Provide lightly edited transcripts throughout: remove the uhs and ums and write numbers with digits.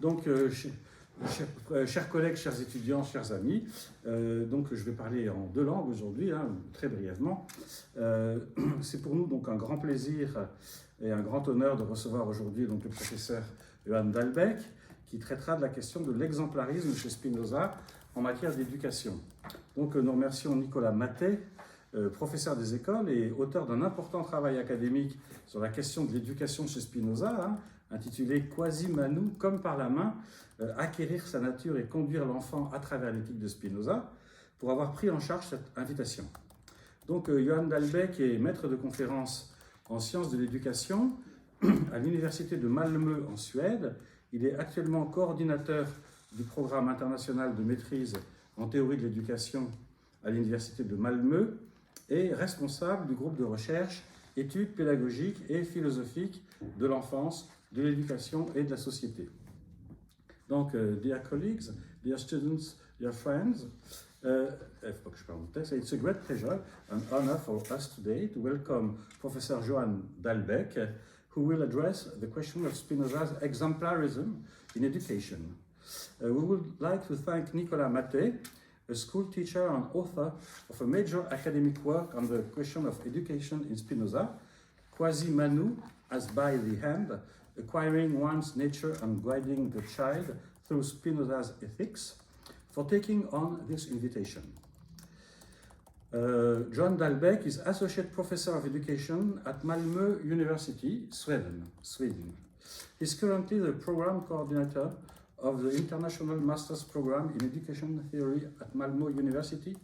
Donc, chers collègues, chers étudiants, chers amis, donc je vais parler en 2 langues aujourd'hui, très brièvement. C'est pour nous donc un grand plaisir et un grand honneur de recevoir aujourd'hui donc le professeur Johan DAHLBECK, qui traitera de la question de l'exemplarisme chez Spinoza en matière d'éducation. Donc nous remercions Nicolas Maté, professeur des écoles et auteur d'un important travail académique sur la question de l'éducation chez Spinoza, intitulé Quasi Manu, comme par la main, acquérir sa nature et conduire l'enfant à travers l'éthique de Spinoza, pour avoir pris en charge cette invitation. Donc Johan DAHLBECK est maître de conférences en sciences de l'éducation à l'université de Malmö en Suède. Il est actuellement coordinateur du programme international de maîtrise en théorie de l'éducation à l'université de Malmö et responsable du groupe de recherche études pédagogiques et philosophiques de l'enfance, de l'éducation et de la société. Donc, dear colleagues, dear students, dear friends, it's a great pleasure and honor for us today to welcome Professor Johan DAHLBECK, who will address the question of Spinoza's exemplarism in education. We would like to thank Nicolas Maté, a school teacher and author of a major academic work on the question of education in Spinoza, Quasi Manu, as by the hand, acquiring one's nature and guiding the child through Spinoza's ethics, for taking on this invitation. Johan DAHLBECK is Associate Professor of Education at Malmö University, Sweden. He's currently the Program Coordinator of the International Master's Program in Education Theory at Malmö University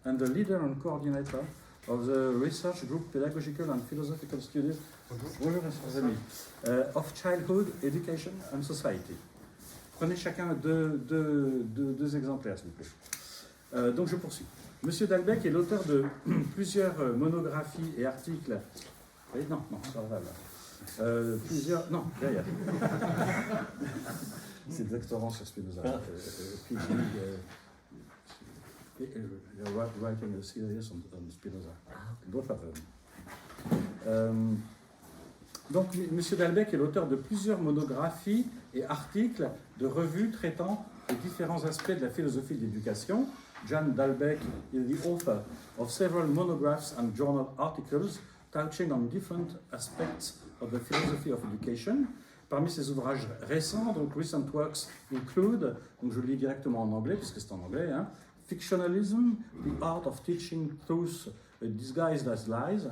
and the leader and coordinator of the Research Group Pedagogical and Philosophical Studies of Childhood, Education and Society. Prenez chacun deux exemplaires, s'il vous plaît. Donc je poursuis. Monsieur DAHLBECK est l'auteur de plusieurs monographies et articles. Non, ça va là. Non, derrière. C'est exactement sur Spinoza. Writing a series on Spinoza. Both of them. Donc, M. DAHLBECK est l'auteur de plusieurs monographies et articles de revues traitant les différents aspects de la philosophie de l'éducation. Johan DAHLBECK is the author of several monographs and journal articles touching on different aspects of the philosophy of education. Parmi ses ouvrages récents, donc recent works include, donc je le lis directement en anglais puisque c'est en anglais, Fictionalism, the art of teaching truth disguised as lies,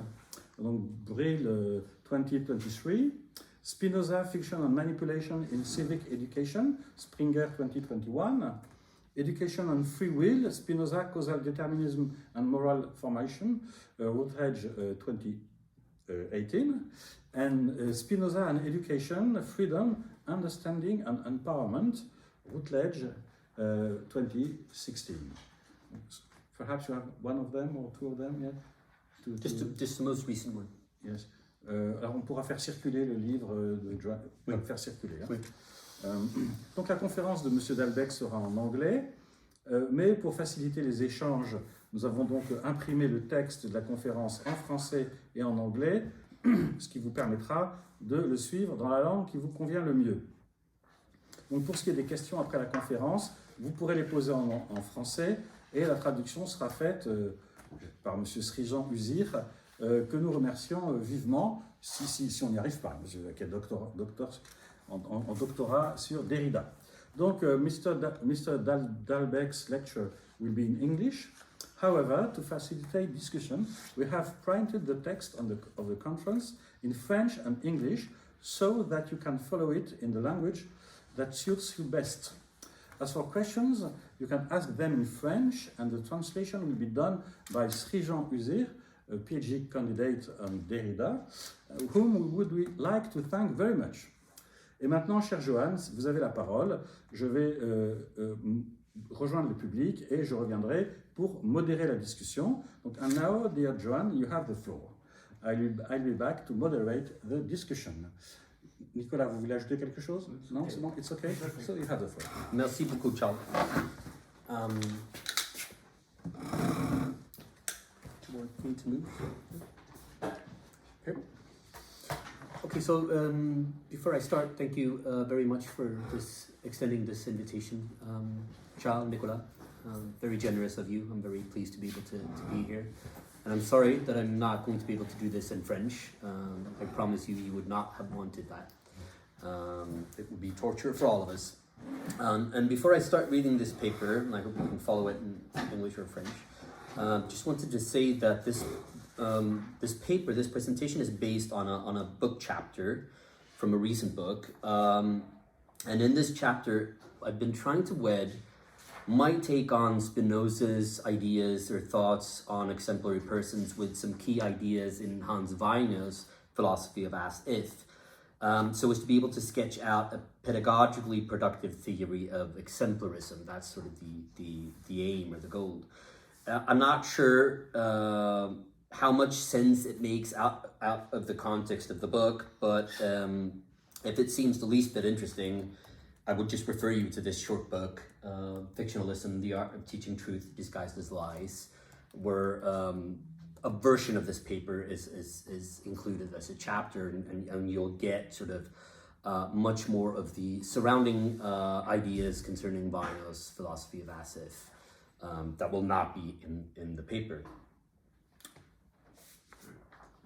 donc Brill 2023, Spinoza, Fiction and Manipulation in Civic Education, Springer 2021, Education and Free Will, Spinoza, Causal Determinism and Moral Formation, Routledge 2018, and Spinoza and Education, Freedom, Understanding and Empowerment, Routledge 2016. Perhaps you have one of them or two of them yet? Just the most recent one. Yes. Alors on pourra faire circuler le livre de Johan. Oui. Faire circuler. Oui. Donc la conférence de M. DAHLBECK sera en anglais, mais pour faciliter les échanges, nous avons donc imprimé le texte de la conférence en français et en anglais, ce qui vous permettra de le suivre dans la langue qui vous convient le mieux. Donc pour ce qui est des questions après la conférence, vous pourrez les poser en français et la traduction sera faite par M. Srijan Uzir, que nous remercions vivement, si on n'y arrive pas, qui est docteur en doctorat sur Derrida. Donc, Mr. DAHLBECK's lecture will be in English. However, to facilitate discussion, we have printed the text of the conference in French and English so that you can follow it in the language that suits you best. As for questions, you can ask them in French and the translation will be done by Srijan Uzir, a PhD candidate on Derrida, whom we would like to thank very much. Et maintenant, cher Johan, vous avez la parole. Je vais rejoindre le public et je reviendrai pour modérer la discussion. Donc, and now, dear Johan, you have the floor. I'll be back to moderate the discussion. Nicolas, vous voulez ajouter quelque chose? Non, c'est bon, it's okay. So you have the floor. Merci beaucoup, Charles. Do you want me to move? Okay. Okay, so before I start, thank you very much for extending this invitation, Charles, Nicolas. Very generous of you. I'm very pleased to be able to be here. And I'm sorry that I'm not going to be able to do this in French. I promise you, you would not have wanted that. It would be torture for all of us. And before I start reading this paper, and I hope you can follow it in English or French, just wanted to say that this paper, this presentation is based on a book chapter from a recent book. And in this chapter, I've been trying to wed my take on Spinoza's ideas or thoughts on exemplary persons with some key ideas in Hans Weiner's philosophy of as if, so as to be able to sketch out a pedagogically productive theory of exemplarism. That's sort of the aim or the goal. I'm not sure how much sense it makes out of the context of the book, but if it seems the least bit interesting, I would just refer you to this short book, Fictionalism, the Art of Teaching Truth Disguised as Lies, where a version of this paper is included as a chapter, and you'll get sort of much more of the surrounding ideas concerning Weiner's philosophy of as if that will not be in the paper.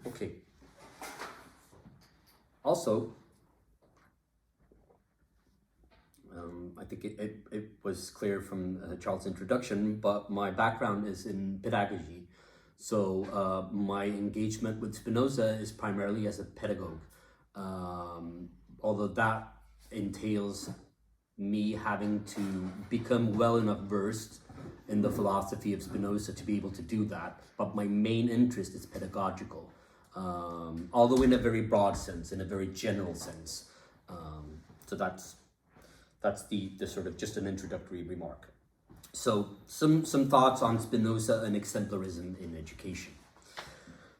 Okay. Also, I think it was clear from Charles' introduction, but my background is in pedagogy. So my engagement with Spinoza is primarily as a pedagogue, although that entails me having to become well enough versed in the philosophy of Spinoza to be able to do that. But my main interest is pedagogical, although in a very broad sense, in a very general sense. So that's the sort of just an introductory remark. So some thoughts on Spinoza and exemplarism in education.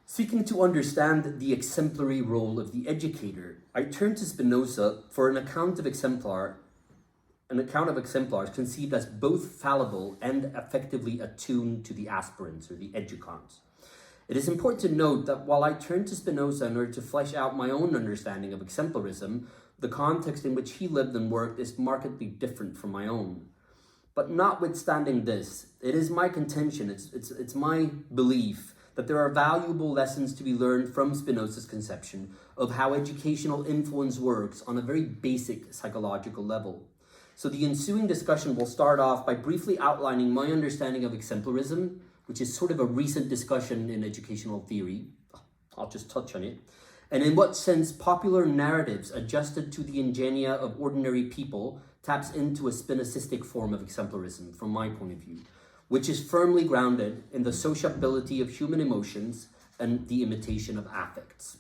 Seeking to understand the exemplary role of the educator, I turn to Spinoza for an account of exemplars conceived as both fallible and effectively attuned to the aspirants or the educands. It is important to note that while I turn to Spinoza in order to flesh out my own understanding of exemplarism, the context in which he lived and worked is markedly different from my own. But notwithstanding this, it is my contention, it's my belief that there are valuable lessons to be learned from Spinoza's conception of how educational influence works on a very basic psychological level. So the ensuing discussion will start off by briefly outlining my understanding of exemplarism, which is sort of a recent discussion in educational theory. I'll just touch on it. And in what sense popular narratives adjusted to the ingenia of ordinary people taps into a Spinozistic form of exemplarism, from my point of view, which is firmly grounded in the sociability of human emotions and the imitation of affects.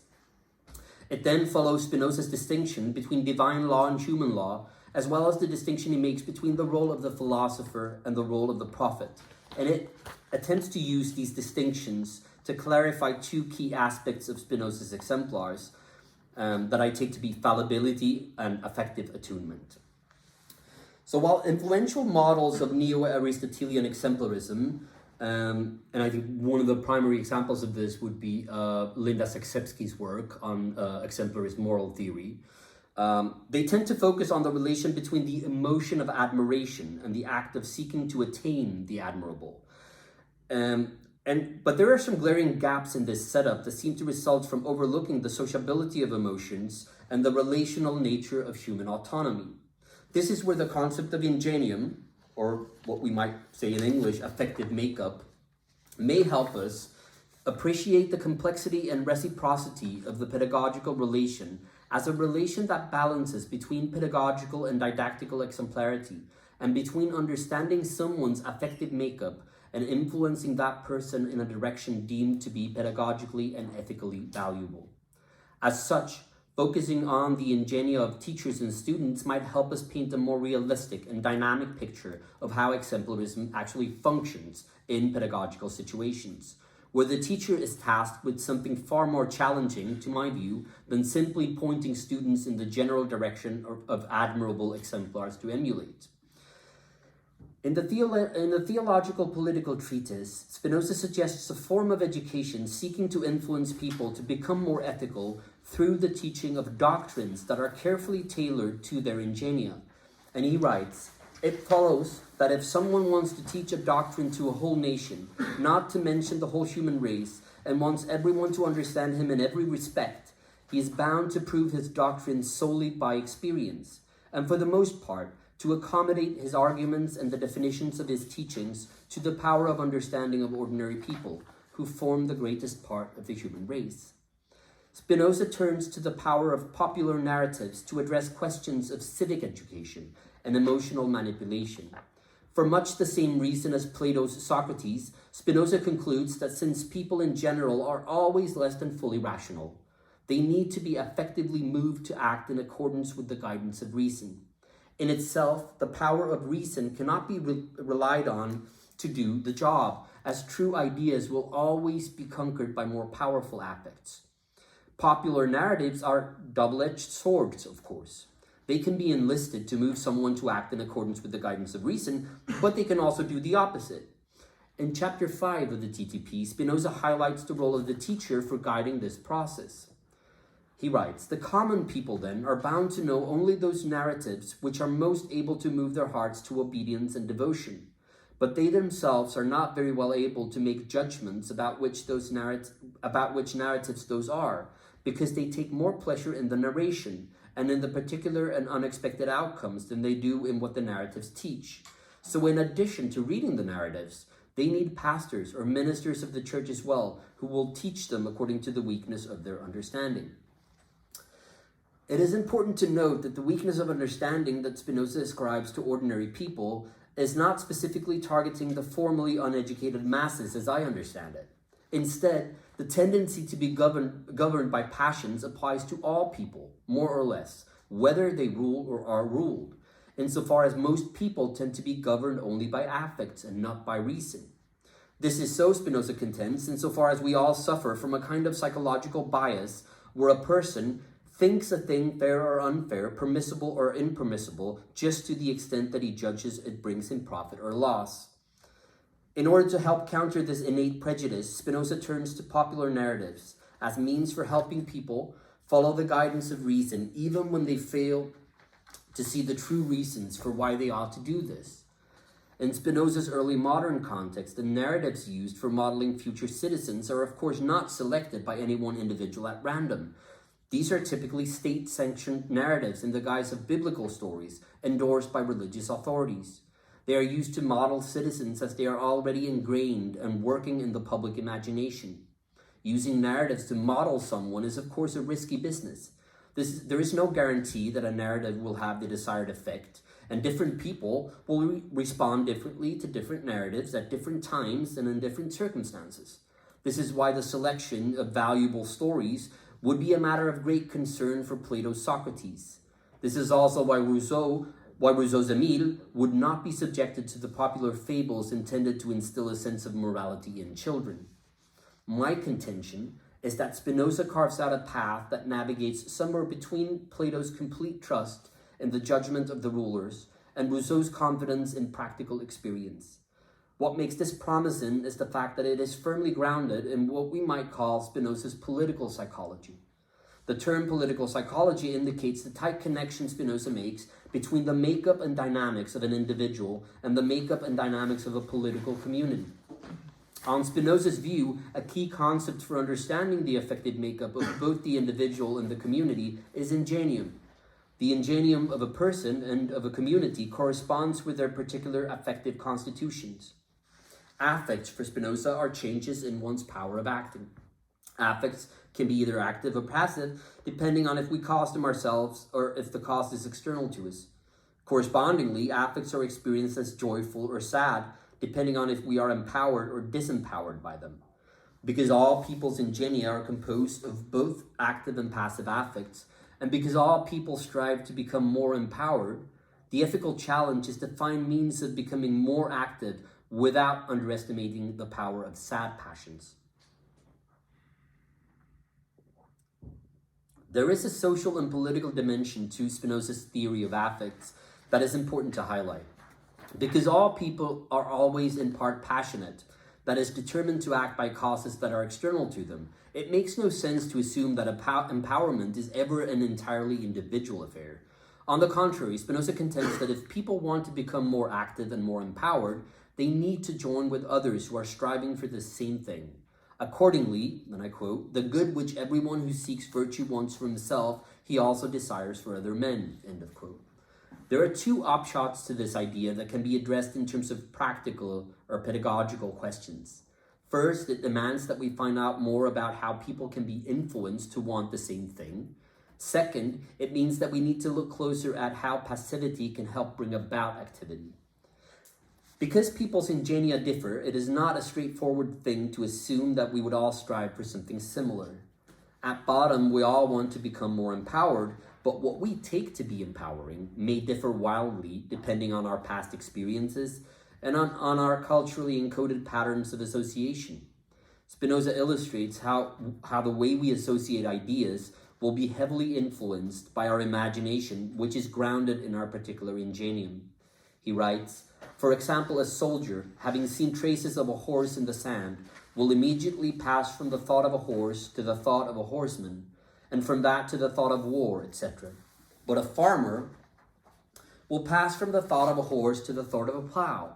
It then follows Spinoza's distinction between divine law and human law, as well as the distinction he makes between the role of the philosopher and the role of the prophet. And it attempts to use these distinctions to clarify two key aspects of Spinoza's exemplars that I take to be fallibility and affective attunement. So while influential models of neo-aristotelian exemplarism, and I think one of the primary examples of this would be Linda Saksepski's work on exemplarist moral theory, they tend to focus on the relation between the emotion of admiration and the act of seeking to attain the admirable. But there are some glaring gaps in this setup that seem to result from overlooking the sociability of emotions and the relational nature of human autonomy. This is where the concept of ingenium, or what we might say in English, affective makeup, may help us appreciate the complexity and reciprocity of the pedagogical relation as a relation that balances between pedagogical and didactical exemplarity, and between understanding someone's affective makeup and influencing that person in a direction deemed to be pedagogically and ethically valuable. As such, focusing on the ingenia of teachers and students might help us paint a more realistic and dynamic picture of how exemplarism actually functions in pedagogical situations, where the teacher is tasked with something far more challenging, to my view, than simply pointing students in the general direction of admirable exemplars to emulate. In the theological political treatise, Spinoza suggests a form of education seeking to influence people to become more ethical through the teaching of doctrines that are carefully tailored to their ingenia. And he writes, "It follows that if someone wants to teach a doctrine to a whole nation, not to mention the whole human race, and wants everyone to understand him in every respect, he is bound to prove his doctrine solely by experience, and for the most part, to accommodate his arguments and the definitions of his teachings to the power of understanding of ordinary people, who form the greatest part of the human race." Spinoza turns to the power of popular narratives to address questions of civic education and emotional manipulation. For much the same reason as Plato's Socrates, Spinoza concludes that since people in general are always less than fully rational, they need to be effectively moved to act in accordance with the guidance of reason. In itself, the power of reason cannot be relied on to do the job, as true ideas will always be conquered by more powerful affects. Popular narratives are double-edged swords, of course. They can be enlisted to move someone to act in accordance with the guidance of reason, but they can also do the opposite. In chapter 5 of the TTP, Spinoza highlights the role of the teacher for guiding this process. He writes, "The common people, then, are bound to know only those narratives which are most able to move their hearts to obedience and devotion, but they themselves are not very well able to make judgments about which narratives those are, because they take more pleasure in the narration and in the particular and unexpected outcomes than they do in what the narratives teach. So in addition to reading the narratives, they need pastors or ministers of the church as well, who will teach them according to the weakness of their understanding." It is important to note that the weakness of understanding that Spinoza ascribes to ordinary people is not specifically targeting the formally uneducated masses as I understand it. Instead, the tendency to be governed by passions applies to all people, more or less, whether they rule or are ruled, insofar as most people tend to be governed only by affects and not by reason. This is so, Spinoza contends, insofar as we all suffer from a kind of psychological bias where a person thinks a thing fair or unfair, permissible or impermissible, just to the extent that he judges it brings him profit or loss. In order to help counter this innate prejudice, Spinoza turns to popular narratives as means for helping people follow the guidance of reason, even when they fail to see the true reasons for why they ought to do this. In Spinoza's early modern context, the narratives used for modeling future citizens are of course not selected by any one individual at random. These are typically state-sanctioned narratives in the guise of biblical stories endorsed by religious authorities. They are used to model citizens as they are already ingrained and working in the public imagination. Using narratives to model someone is of course a risky business. There is no guarantee that a narrative will have the desired effect, and different people will respond differently to different narratives at different times and in different circumstances. This is why the selection of valuable stories would be a matter of great concern for Plato's Socrates. This is also why Rousseau's Emile would not be subjected to the popular fables intended to instill a sense of morality in children. My contention is that Spinoza carves out a path that navigates somewhere between Plato's complete trust in the judgment of the rulers and Rousseau's confidence in practical experience. What makes this promising is the fact that it is firmly grounded in what we might call Spinoza's political psychology. The term political psychology indicates the tight connection Spinoza makes between the makeup and dynamics of an individual and the makeup and dynamics of a political community. On Spinoza's view, a key concept for understanding the affective makeup of both the individual and the community is ingenium. The ingenium of a person and of a community corresponds with their particular affective constitutions. Affects for Spinoza are changes in one's power of acting. Affects can be either active or passive, depending on if we cause them ourselves or if the cause is external to us. Correspondingly, affects are experienced as joyful or sad, depending on if we are empowered or disempowered by them. Because all people's ingenia are composed of both active and passive affects, and because all people strive to become more empowered, the ethical challenge is to find means of becoming more active without underestimating the power of sad passions. There is a social and political dimension to Spinoza's theory of affects that is important to highlight. Because all people are always in part passionate, that is, determined to act by causes that are external to them, it makes no sense to assume that empowerment is ever an entirely individual affair. On the contrary, Spinoza contends that if people want to become more active and more empowered, they need to join with others who are striving for the same thing. Accordingly, and I quote, "the good which everyone who seeks virtue wants for himself, he also desires for other men," end of quote. There are two upshots to this idea that can be addressed in terms of practical or pedagogical questions. First, it demands that we find out more about how people can be influenced to want the same thing. Second, it means that we need to look closer at how passivity can help bring about activity. Because people's ingenia differ, it is not a straightforward thing to assume that we would all strive for something similar. At bottom, we all want to become more empowered, but what we take to be empowering may differ wildly depending on our past experiences and on our culturally encoded patterns of association. Spinoza illustrates how the way we associate ideas will be heavily influenced by our imagination, which is grounded in our particular ingenium. He writes, "For example, a soldier, having seen traces of a horse in the sand, will immediately pass from the thought of a horse to the thought of a horseman, and from that to the thought of war, etc. But a farmer will pass from the thought of a horse to the thought of a plow,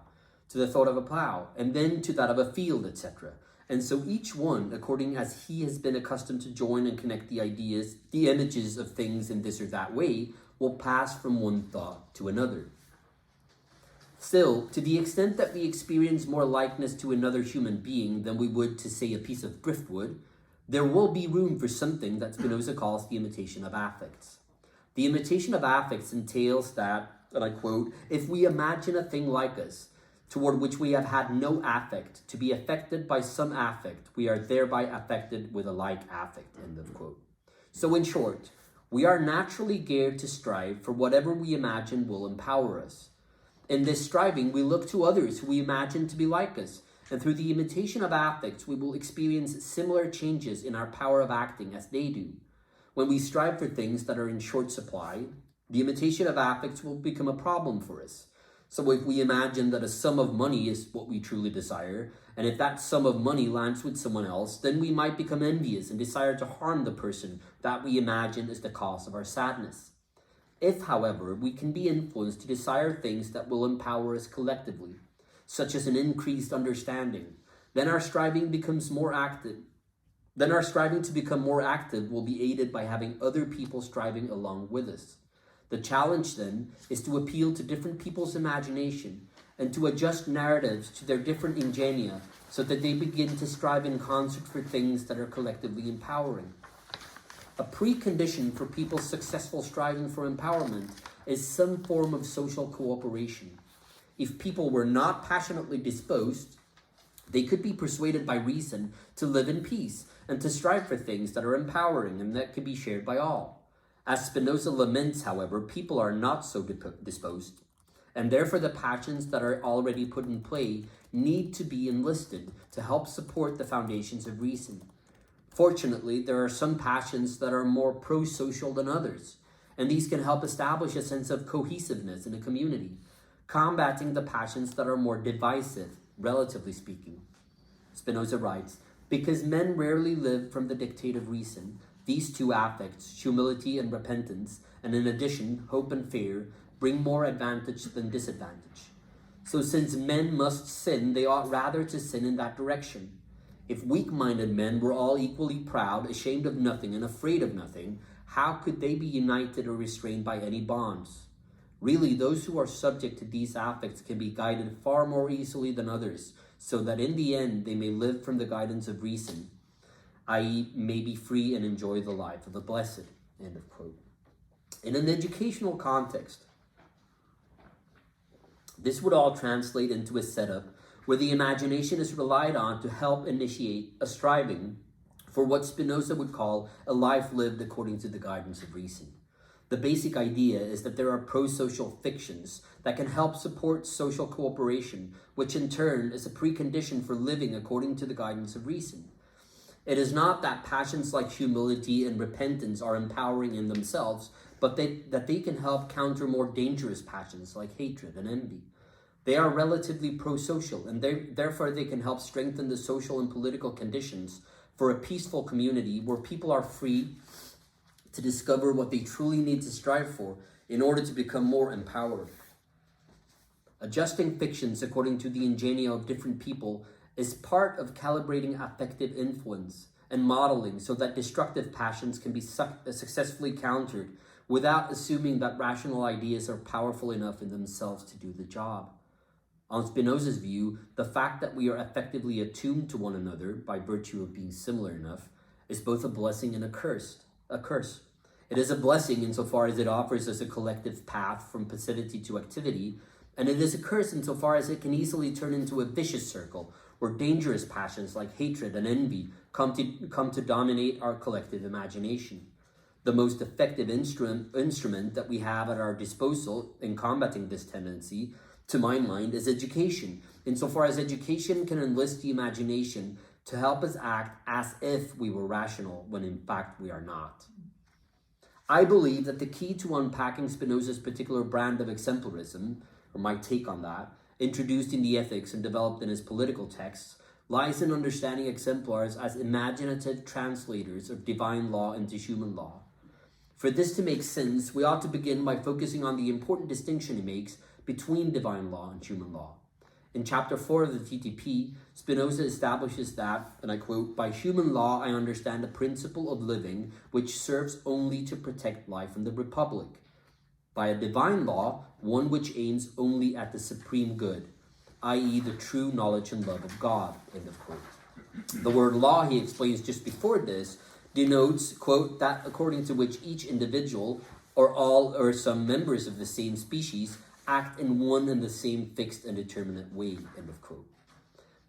and then to that of a field, etc. And so each one, according as he has been accustomed to join and connect the ideas, the images of things in this or that way, will pass from one thought to another. Still, to the extent that we experience more likeness to another human being than we would to, say, a piece of driftwood, there will be room for something that Spinoza calls the imitation of affects. The imitation of affects entails that, and I quote, "if we imagine a thing like us, toward which we have had no affect, to be affected by some affect, we are thereby affected with a like affect," end of quote. So in short, we are naturally geared to strive for whatever we imagine will empower us. In this striving, we look to others who we imagine to be like us, and through the imitation of affects, we will experience similar changes in our power of acting as they do. When we strive for things that are in short supply, the imitation of affects will become a problem for us. So if we imagine that a sum of money is what we truly desire, and if that sum of money lands with someone else, then we might become envious and desire to harm the person that we imagine is the cause of our sadness. If, however, we can be influenced to desire things that will empower us collectively, such as an increased understanding, then our striving to become more active will be aided by having other people striving along with us. The challenge, then, is to appeal to different people's imagination and to adjust narratives to their different ingenia so that they begin to strive in concert for things that are collectively empowering. A precondition for people's successful striving for empowerment is some form of social cooperation. If people were not passionately disposed, they could be persuaded by reason to live in peace and to strive for things that are empowering and that could be shared by all. As Spinoza laments, however, people are not so disposed, and therefore the passions that are already put in play need to be enlisted to help support the foundations of reason. Fortunately, there are some passions that are more pro-social than others, and these can help establish a sense of cohesiveness in a community, combating the passions that are more divisive, relatively speaking. Spinoza writes, "Because men rarely live from the dictate of reason, these two affects, humility and repentance, and in addition, hope and fear, bring more advantage than disadvantage. So since men must sin, they ought rather to sin in that direction. If weak-minded men were all equally proud, ashamed of nothing, and afraid of nothing, how could they be united or restrained by any bonds? Really, those who are subject to these affects can be guided far more easily than others, so that in the end they may live from the guidance of reason, i.e. may be free and enjoy the life of the blessed," end of quote. In an educational context, this would all translate into a setup where the imagination is relied on to help initiate a striving for what Spinoza would call a life lived according to the guidance of reason. The basic idea is that there are pro-social fictions that can help support social cooperation, which in turn is a precondition for living according to the guidance of reason. It is not that passions like humility and repentance are empowering in themselves, but that they can help counter more dangerous passions like hatred and envy. They are relatively pro-social, and therefore they can help strengthen the social and political conditions for a peaceful community where people are free to discover what they truly need to strive for in order to become more empowered. Adjusting fictions according to the ingenio of different people is part of calibrating affective influence and modeling so that destructive passions can be successfully countered without assuming that rational ideas are powerful enough in themselves to do the job. On Spinoza's view, the fact that we are effectively attuned to one another by virtue of being similar enough is both a blessing and a curse. It is a blessing insofar as it offers us a collective path from passivity to activity, and it is a curse insofar as it can easily turn into a vicious circle where dangerous passions like hatred and envy come to dominate our collective imagination. The most effective instrument that we have at our disposal in combating this tendency, to my mind, is education, insofar as education can enlist the imagination to help us act as if we were rational, when in fact we are not. I believe that the key to unpacking Spinoza's particular brand of exemplarism, or my take on that, introduced in the Ethics and developed in his political texts, lies in understanding exemplars as imaginative translators of divine law into human law. For this to make sense, we ought to begin by focusing on the important distinction he makes between divine law and human law. In chapter 4 of the TTP, Spinoza establishes that, and I quote, "By human law I understand a principle of living which serves only to protect life and the republic. By a divine law, one which aims only at the supreme good, i.e. the true knowledge and love of God," end of quote. The word law, he explains just before this, denotes, quote, "that according to which each individual, or all or some members of the same species, act in one and the same fixed and determinate way," end of quote.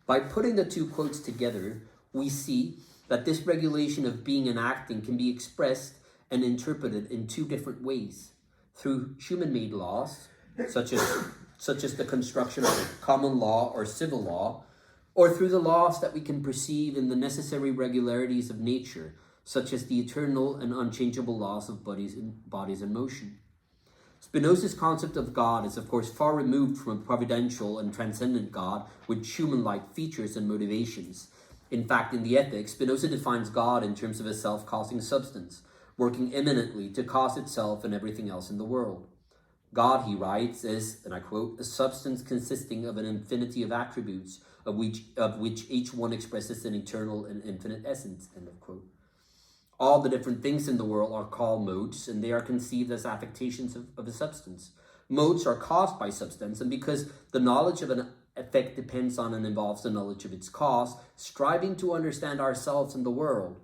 By putting the two quotes together, we see that this regulation of being and acting can be expressed and interpreted in two different ways: through human-made laws, such as the construction of common law or civil law, or through the laws that we can perceive in the necessary regularities of nature, such as the eternal and unchangeable laws of bodies in motion. Spinoza's concept of God is, of course, far removed from a providential and transcendent God with human-like features and motivations. In fact, in the Ethics, Spinoza defines God in terms of a self-causing substance, working immanently to cause itself and everything else in the world. God, he writes, is, and I quote, "a substance consisting of an infinity of attributes, of which each one expresses an eternal and infinite essence," end of quote. All the different things in the world are called modes, and they are conceived as affectations of a substance. Modes are caused by substance, and because the knowledge of an effect depends on and involves the knowledge of its cause, striving to understand ourselves and the world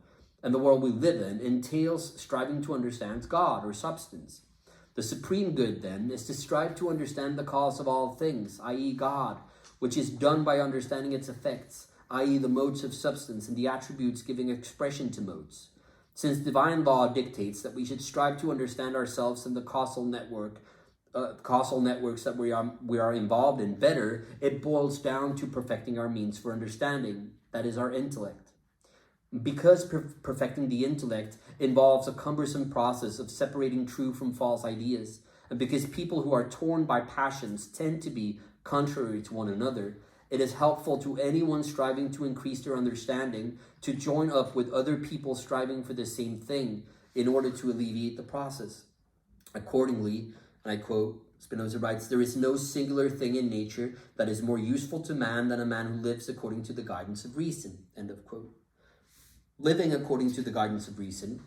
we live in entails striving to understand God or substance. The supreme good, then, is to strive to understand the cause of all things, i.e. God, which is done by understanding its effects, i.e. the modes of substance and the attributes giving expression to modes. Since divine law dictates that we should strive to understand ourselves and the causal networks that we are involved in better, it boils down to perfecting our means for understanding, that is, our intellect. Because perfecting the intellect involves a cumbersome process of separating true from false ideas, and because people who are torn by passions tend to be contrary to one another, it is helpful to anyone striving to increase their understanding to join up with other people striving for the same thing in order to alleviate the process. Accordingly, and I quote, Spinoza writes, "There is no singular thing in nature that is more useful to man than a man who lives according to the guidance of reason," end of quote. Living according to the guidance of reason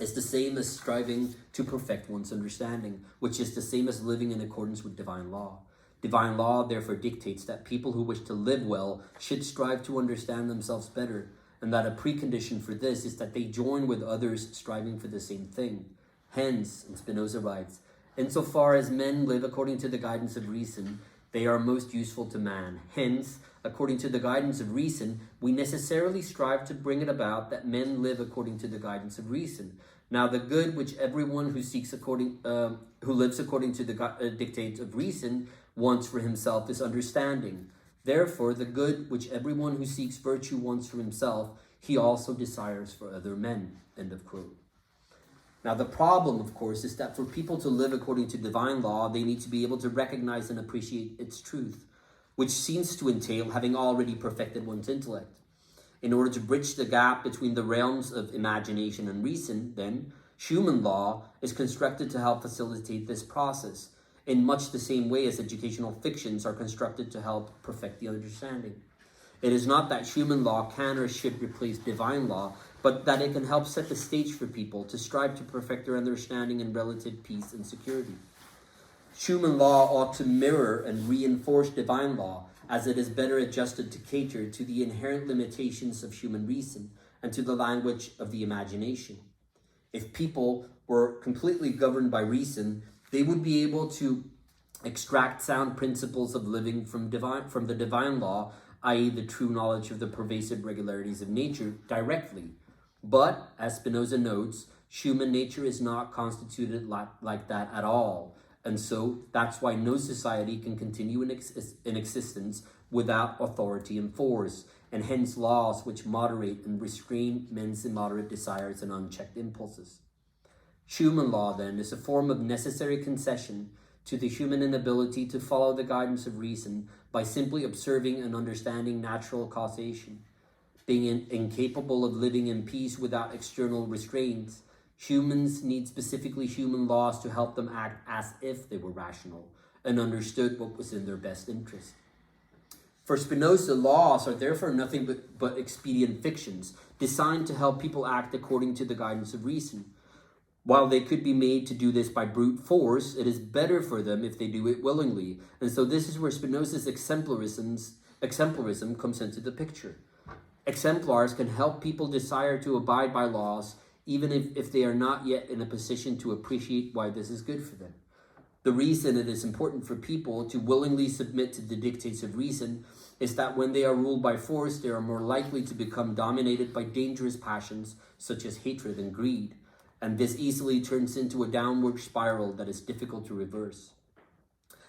is the same as striving to perfect one's understanding, which is the same as living in accordance with divine law. Divine law therefore dictates that people who wish to live well should strive to understand themselves better, and that a precondition for this is that they join with others striving for the same thing. Hence, and Spinoza writes, "Insofar as men live according to the guidance of reason, they are most useful to man. Hence, according to the guidance of reason, we necessarily strive to bring it about that men live according to the guidance of reason. Now, the good which everyone who lives according to the dictates of reason wants for himself is understanding. Therefore, the good which everyone who seeks virtue wants for himself, he also desires for other men," end of quote. Now, the problem, of course, is that for people to live according to divine law, they need to be able to recognize and appreciate its truth, which seems to entail having already perfected one's intellect. In order to bridge the gap between the realms of imagination and reason, then, human law is constructed to help facilitate this process, in much the same way as educational fictions are constructed to help perfect the understanding. It is not that human law can or should replace divine law, but that it can help set the stage for people to strive to perfect their understanding in relative peace and security. Human law ought to mirror and reinforce divine law, as it is better adjusted to cater to the inherent limitations of human reason and to the language of the imagination. If people were completely governed by reason, they would be able to extract sound principles of living from the divine law, i.e. the true knowledge of the pervasive regularities of nature, directly. But, as Spinoza notes, human nature is not constituted like that at all. And so, that's why no society can continue in existence without authority and force, and hence laws which moderate and restrain men's immoderate desires and unchecked impulses. Human law, then, is a form of necessary concession to the human inability to follow the guidance of reason by simply observing and understanding natural causation. Being incapable of living in peace without external restraints, humans need specifically human laws to help them act as if they were rational and understood what was in their best interest. For Spinoza, laws are therefore nothing but expedient fictions designed to help people act according to the guidance of reason. While they could be made to do this by brute force, it is better for them if they do it willingly. And so this is where Spinoza's exemplarism comes into the picture. Exemplars can help people desire to abide by laws, even if they are not yet in a position to appreciate why this is good for them. The reason it is important for people to willingly submit to the dictates of reason is that when they are ruled by force, they are more likely to become dominated by dangerous passions such as hatred and greed. And this easily turns into a downward spiral that is difficult to reverse.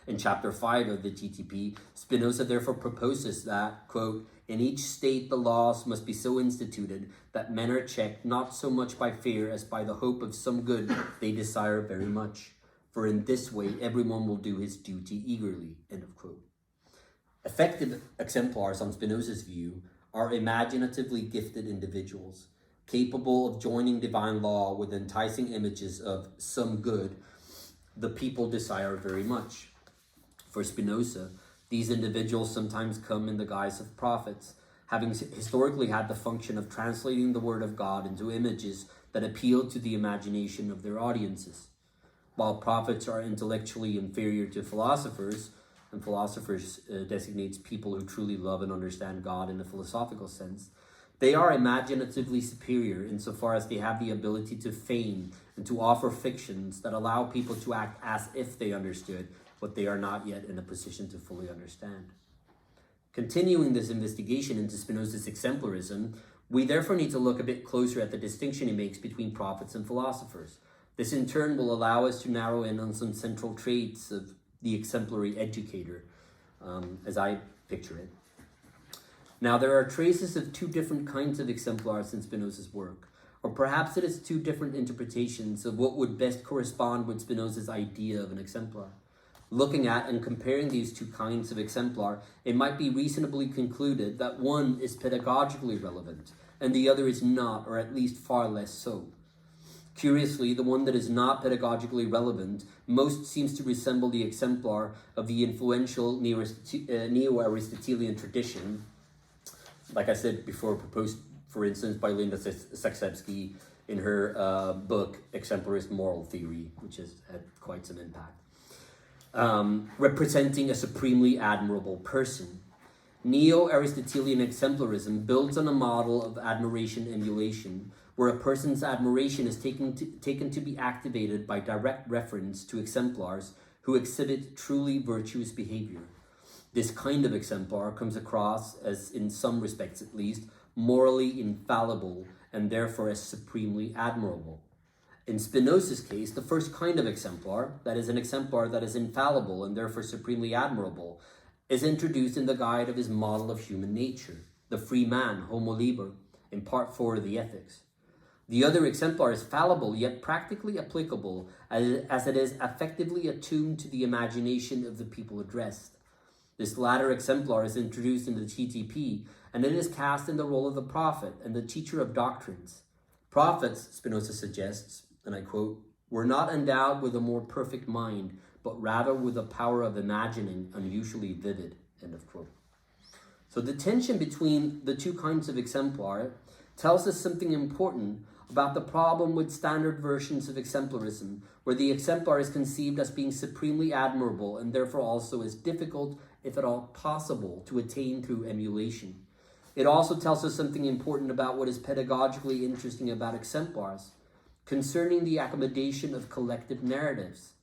In chapter 5 of the GTP, Spinoza therefore proposes that, quote, in each state the laws must be so instituted that men are checked not so much by fear as by the hope of some good they desire very much. For in this way everyone will do his duty eagerly, end of quote. Effective exemplars, on Spinoza's view, are imaginatively gifted individuals, capable of joining divine law with enticing images of some good the people desire very much. For Spinoza, these individuals sometimes come in the guise of prophets, having historically had the function of translating the word of God into images that appeal to the imagination of their audiences. While prophets are intellectually inferior to philosophers, and philosophers designates people who truly love and understand God in a philosophical sense, they are imaginatively superior insofar as they have the ability to feign and to offer fictions that allow people to act as if they understood what they are not yet in a position to fully understand. Continuing this investigation into Spinoza's exemplarism, we therefore need to look a bit closer at the distinction he makes between prophets and philosophers. This in turn will allow us to narrow in on some central traits of the exemplary educator, as I picture it. Now, there are traces of two different kinds of exemplars in Spinoza's work, or perhaps it is two different interpretations of what would best correspond with Spinoza's idea of an exemplar. Looking at and comparing these two kinds of exemplar, it might be reasonably concluded that one is pedagogically relevant, and the other is not, or at least far less so. Curiously, the one that is not pedagogically relevant most seems to resemble the exemplar of the influential neo-aristotelian tradition, like I said before, proposed, for instance, by Linda Saksevsky in her book, Exemplarist Moral Theory, which has had quite some impact. Representing a supremely admirable person. Neo-Aristotelian exemplarism builds on a model of admiration emulation, where a person's admiration is taken to be activated by direct reference to exemplars who exhibit truly virtuous behavior. This kind of exemplar comes across as, in some respects at least, morally infallible and therefore as supremely admirable. In Spinoza's case, the first kind of exemplar, that is an exemplar that is infallible and therefore supremely admirable, is introduced in the guide of his model of human nature, the free man, homo liber, in part 4 of the Ethics. The other exemplar is fallible, yet practically applicable, as it is effectively attuned to the imagination of the people addressed. This latter exemplar is introduced in the TTP, and it is cast in the role of the prophet and the teacher of doctrines. Prophets, Spinoza suggests, and I quote, were not endowed with a more perfect mind, but rather with the power of imagining unusually vivid, end of quote. So the tension between the two kinds of exemplar tells us something important about the problem with standard versions of exemplarism, where the exemplar is conceived as being supremely admirable and therefore also as difficult, if at all possible, to attain through emulation. It also tells us something important about what is pedagogically interesting about exemplars, concerning the accommodation of collective narratives,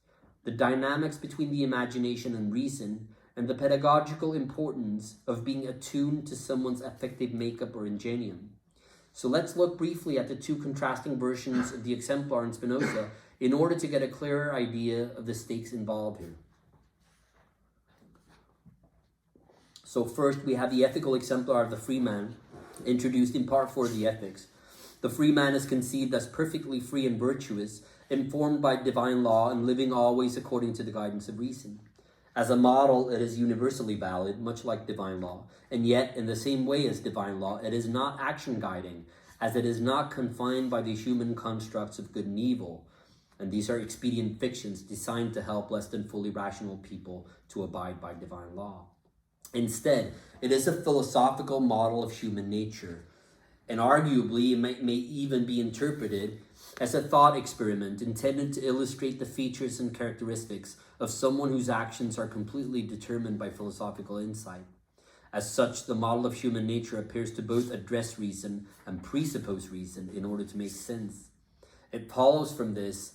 the dynamics between the imagination and reason, and the pedagogical importance of being attuned to someone's affective makeup or ingenium. So let's look briefly at the two contrasting versions of the exemplar in Spinoza in order to get a clearer idea of the stakes involved here. So first, we have the ethical exemplar of the free man, introduced in part 4 of the Ethics. The free man is conceived as perfectly free and virtuous, informed by divine law and living always according to the guidance of reason. As a model, it is universally valid, much like divine law, and yet, in the same way as divine law, it is not action guiding, as it is not confined by the human constructs of good and evil, and these are expedient fictions designed to help less than fully rational people to abide by divine law. Instead, it is a philosophical model of human nature, and arguably it may even be interpreted as a thought experiment intended to illustrate the features and characteristics of someone whose actions are completely determined by philosophical insight. As such, the model of human nature appears to both address reason and presuppose reason in order to make sense. It follows from this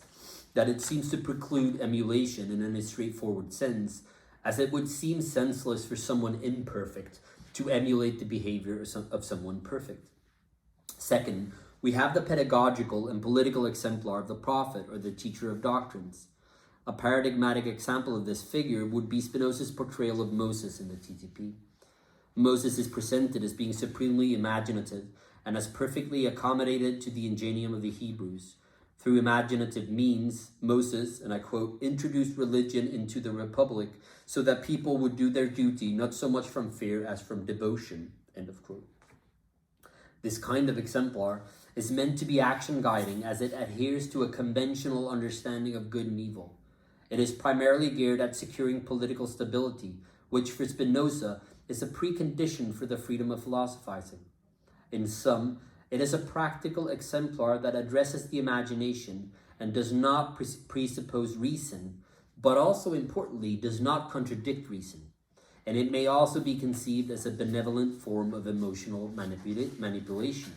that it seems to preclude emulation in any straightforward sense, as it would seem senseless for someone imperfect to emulate the behavior of someone perfect. Second, we have the pedagogical and political exemplar of the prophet or the teacher of doctrines. A paradigmatic example of this figure would be Spinoza's portrayal of Moses in the TTP. Moses is presented as being supremely imaginative and as perfectly accommodated to the ingenium of the Hebrews. Through imaginative means, Moses, and I quote, introduced religion into the republic so that people would do their duty not so much from fear as from devotion, end of quote. This kind of exemplar is meant to be action guiding as it adheres to a conventional understanding of good and evil. It is primarily geared at securing political stability, which for Spinoza is a precondition for the freedom of philosophizing. In sum, it is a practical exemplar that addresses the imagination and does not presuppose reason, but also importantly does not contradict reason. And it may also be conceived as a benevolent form of emotional manipulation.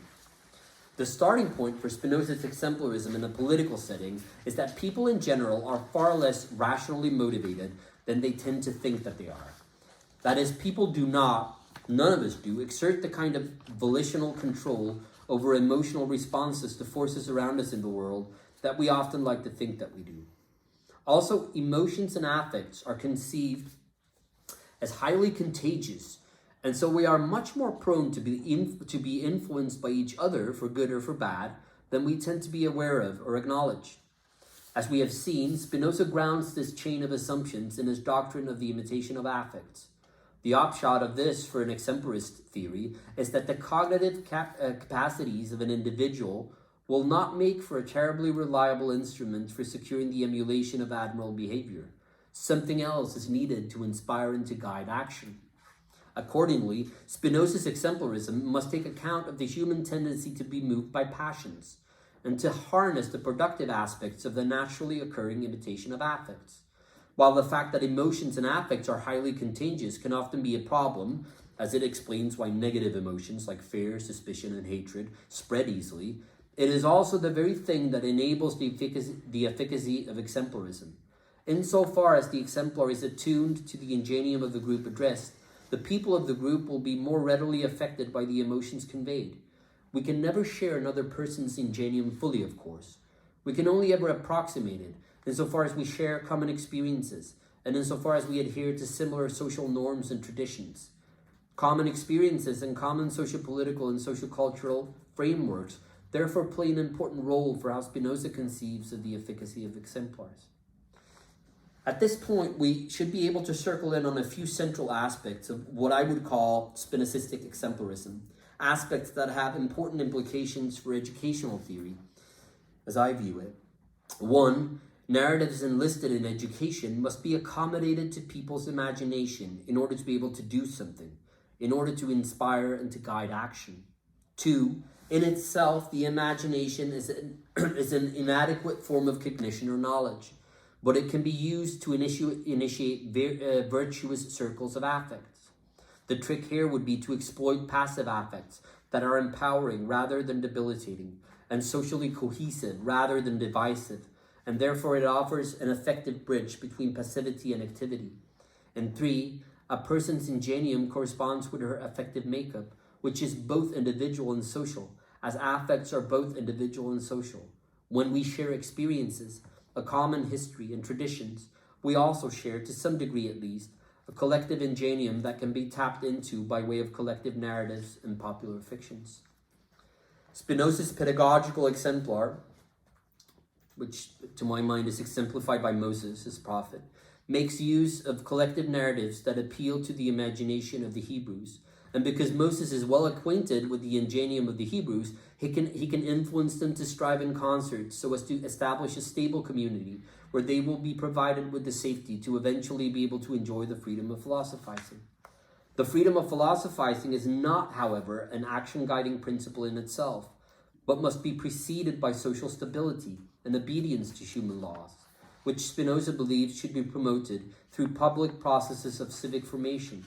The starting point for Spinoza's exemplarism in a political setting is that people in general are far less rationally motivated than they tend to think that they are. That is, people do not, none of us do, exert the kind of volitional control over emotional responses to forces around us in the world that we often like to think that we do. Also, emotions and affects are conceived as highly contagious, and so we are much more prone to be influenced by each other for good or for bad than we tend to be aware of or acknowledge. As we have seen, Spinoza grounds this chain of assumptions in his doctrine of the imitation of affects. The upshot of this for an exemplarist theory is that the cognitive capacities of an individual will not make for a terribly reliable instrument for securing the emulation of admirable behavior. Something else is needed to inspire and to guide action. Accordingly, Spinoza's exemplarism must take account of the human tendency to be moved by passions and to harness the productive aspects of the naturally occurring imitation of affects. While the fact that emotions and affects are highly contagious can often be a problem, as it explains why negative emotions like fear, suspicion, and hatred spread easily, it is also the very thing that enables the efficacy of exemplarism. Insofar as the exemplar is attuned to the ingenium of the group addressed, the people of the group will be more readily affected by the emotions conveyed. We can never share another person's ingenium fully, of course. We can only ever approximate it, insofar as we share common experiences, and insofar as we adhere to similar social norms and traditions. Common experiences and common socio-political and socio-cultural frameworks therefore play an important role for how Spinoza conceives of the efficacy of exemplars. At this point, we should be able to circle in on a few central aspects of what I would call Spinozistic exemplarism, aspects that have important implications for educational theory, as I view it. 1. Narratives enlisted in education must be accommodated to people's imagination in order to be able to do something, in order to inspire and to guide action. 2. In itself, the imagination is an inadequate form of cognition or knowledge, but it can be used to initiate virtuous circles of affects. The trick here would be to exploit passive affects that are empowering rather than debilitating, and socially cohesive rather than divisive, and therefore it offers an effective bridge between passivity and activity. And 3, a person's ingenium corresponds with her affective makeup, which is both individual and social, as affects are both individual and social. When we share experiences, a common history and traditions, we also share, to some degree at least, a collective ingenium that can be tapped into by way of collective narratives and popular fictions. Spinoza's pedagogical exemplar, which to my mind is exemplified by Moses, his prophet, makes use of collective narratives that appeal to the imagination of the Hebrews. And because Moses is well acquainted with the ingenium of the Hebrews, he can influence them to strive in concert so as to establish a stable community where they will be provided with the safety to eventually be able to enjoy the freedom of philosophizing. The freedom of philosophizing is not, however, an action-guiding principle in itself, but must be preceded by social stability and obedience to human laws, which Spinoza believes should be promoted through public processes of civic formation.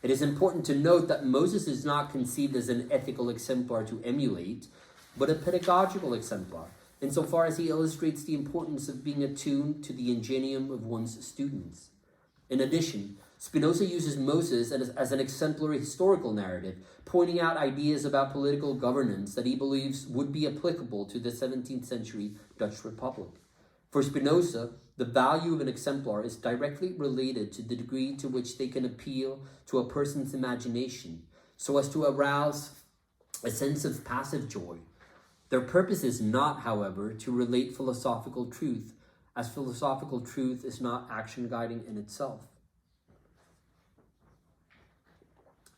It is important to note that Moses is not conceived as an ethical exemplar to emulate, but a pedagogical exemplar, insofar as he illustrates the importance of being attuned to the ingenium of one's students. In addition, Spinoza uses Moses as an exemplary historical narrative, pointing out ideas about political governance that he believes would be applicable to the 17th century Dutch Republic. For Spinoza, the value of an exemplar is directly related to the degree to which they can appeal to a person's imagination, so as to arouse a sense of passive joy. Their purpose is not, however, to relate philosophical truth, as philosophical truth is not action-guiding in itself.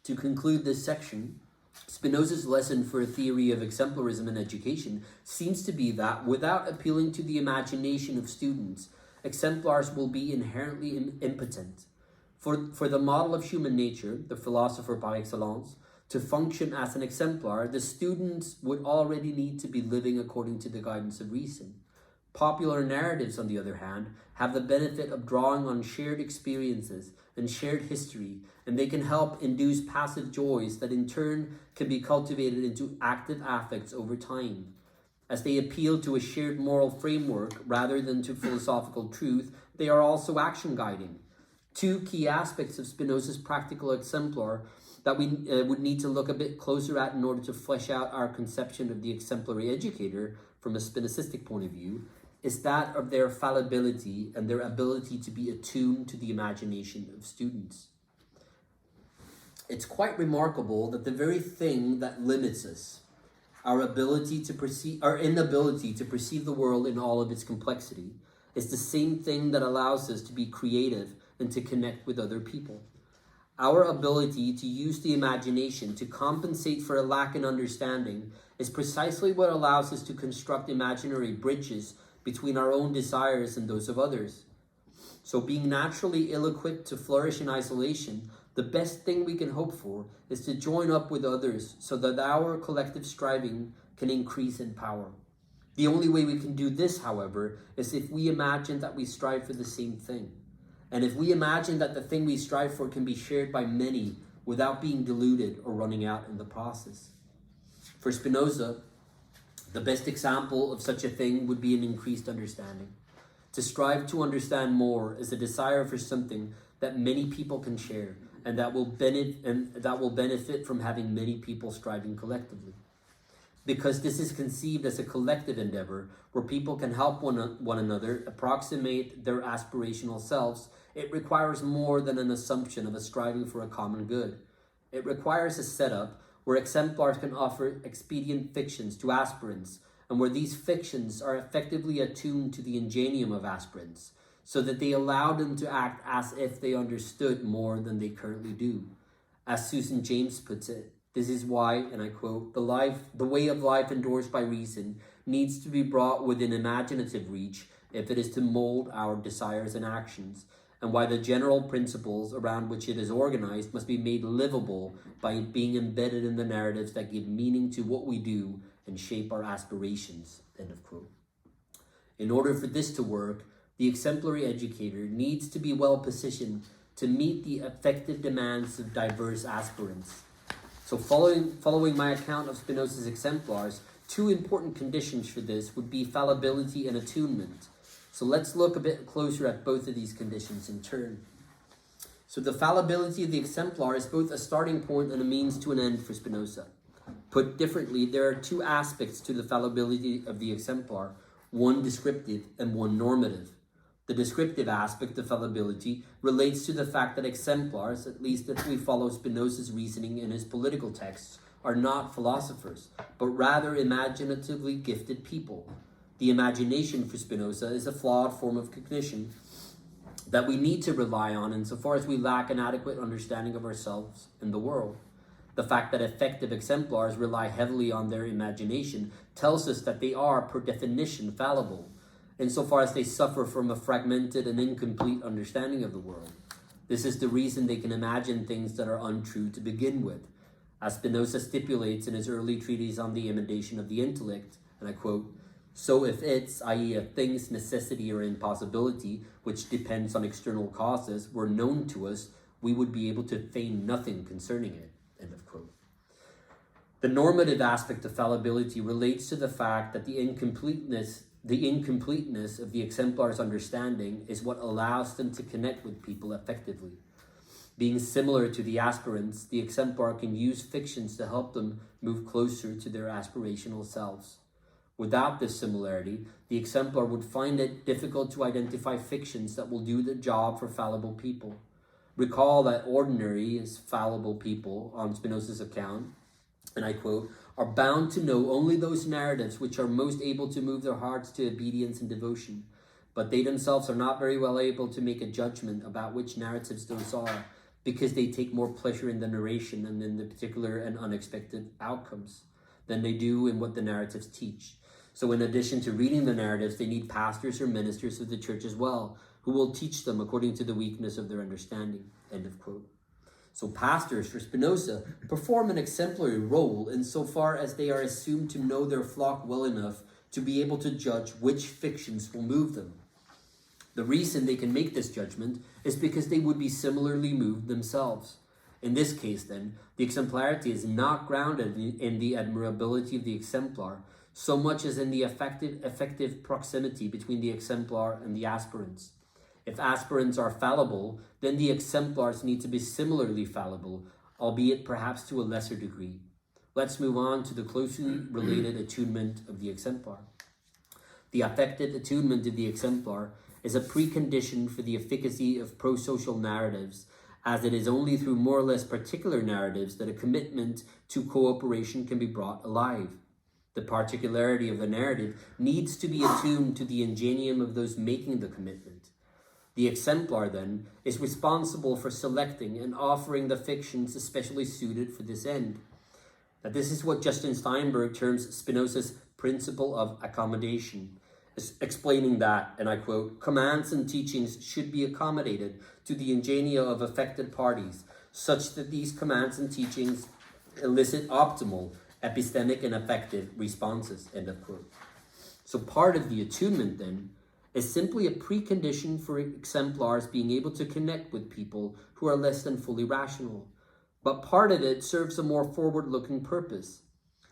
To conclude this section, Spinoza's lesson for a theory of exemplarism in education seems to be that, without appealing to the imagination of students, exemplars will be inherently impotent. For the model of human nature, the philosopher par excellence, to function as an exemplar, the students would already need to be living according to the guidance of reason. Popular narratives, on the other hand, have the benefit of drawing on shared experiences and shared history, and they can help induce passive joys that in turn can be cultivated into active affects over time. As they appeal to a shared moral framework rather than to philosophical truth, they are also action guiding. Two key aspects of Spinoza's practical exemplar that we would need to look a bit closer at in order to flesh out our conception of the exemplary educator from a Spinozistic point of view is that of their fallibility and their ability to be attuned to the imagination of students. It's quite remarkable that the very thing that limits us, our inability to perceive the world in all of its complexity, is the same thing that allows us to be creative and to connect with other people. Our ability to use the imagination to compensate for a lack in understanding is precisely what allows us to construct imaginary bridges between our own desires and those of others. So being naturally ill-equipped to flourish in isolation, the best thing we can hope for is to join up with others so that our collective striving can increase in power. The only way we can do this, however, is if we imagine that we strive for the same thing. And if we imagine that the thing we strive for can be shared by many without being diluted or running out in the process. For Spinoza, the best example of such a thing would be an increased understanding. To strive to understand more is a desire for something that many people can share and that will benefit from having many people striving collectively. Because this is conceived as a collective endeavor where people can help one another approximate their aspirational selves, it requires more than an assumption of a striving for a common good. It requires a setup where exemplars can offer expedient fictions to aspirants, and where these fictions are effectively attuned to the ingenium of aspirants, so that they allow them to act as if they understood more than they currently do. As Susan James puts it, this is why, and I quote, the way of life endorsed by reason needs to be brought within imaginative reach if it is to mold our desires and actions, and why the general principles around which it is organized must be made livable by being embedded in the narratives that give meaning to what we do and shape our aspirations, end of quote. In order for this to work, the exemplary educator needs to be well positioned to meet the effective demands of diverse aspirants. So following my account of Spinoza's exemplars, two important conditions for this would be fallibility and attunement. So let's look a bit closer at both of these conditions in turn. So the fallibility of the exemplar is both a starting point and a means to an end for Spinoza. Put differently, there are two aspects to the fallibility of the exemplar, one descriptive and one normative. The descriptive aspect of fallibility relates to the fact that exemplars, at least if we follow Spinoza's reasoning in his political texts, are not philosophers, but rather imaginatively gifted people. The imagination for Spinoza is a flawed form of cognition that we need to rely on insofar as we lack an adequate understanding of ourselves and the world. The fact that effective exemplars rely heavily on their imagination tells us that they are, per definition, fallible, insofar as they suffer from a fragmented and incomplete understanding of the world. This is the reason they can imagine things that are untrue to begin with. As Spinoza stipulates in his early treatise on the emendation of the intellect, and I quote, "So if its, i.e. a thing's necessity or impossibility, which depends on external causes, were known to us, we would be able to feign nothing concerning it," end of quote. The normative aspect of fallibility relates to the fact that the incompleteness of the exemplar's understanding is what allows them to connect with people effectively. Being similar to the aspirants, the exemplar can use fictions to help them move closer to their aspirational selves. Without this similarity, the exemplar would find it difficult to identify fictions that will do the job for fallible people. Recall that ordinary is fallible people, on Spinoza's account, and I quote, "are bound to know only those narratives which are most able to move their hearts to obedience and devotion, but they themselves are not very well able to make a judgment about which narratives those are, because they take more pleasure in the narration and in the particular and unexpected outcomes than they do in what the narratives teach. So in addition to reading the narratives, they need pastors or ministers of the church as well, who will teach them according to the weakness of their understanding," end of quote. So pastors, for Spinoza, perform an exemplary role insofar as they are assumed to know their flock well enough to be able to judge which fictions will move them. The reason they can make this judgment is because they would be similarly moved themselves. In this case, then, the exemplarity is not grounded in the admirability of the exemplar, so much as in the effective proximity between the exemplar and the aspirants. If aspirants are fallible, then the exemplars need to be similarly fallible, albeit perhaps to a lesser degree. Let's move on to the closely related attunement of the exemplar. The affective attunement of the exemplar is a precondition for the efficacy of pro-social narratives, as it is only through more or less particular narratives that a commitment to cooperation can be brought alive. The particularity of the narrative needs to be attuned to the ingenium of those making the commitment. The exemplar, then, is responsible for selecting and offering the fictions especially suited for this end. Now, this is what Justin Steinberg terms Spinoza's principle of accommodation, explaining that, and I quote, "commands and teachings should be accommodated to the ingenia of affected parties, such that these commands and teachings elicit optimal, epistemic, and effective responses," end of quote. So part of the attunement, then, is simply a precondition for exemplars being able to connect with people who are less than fully rational. But part of it serves a more forward-looking purpose.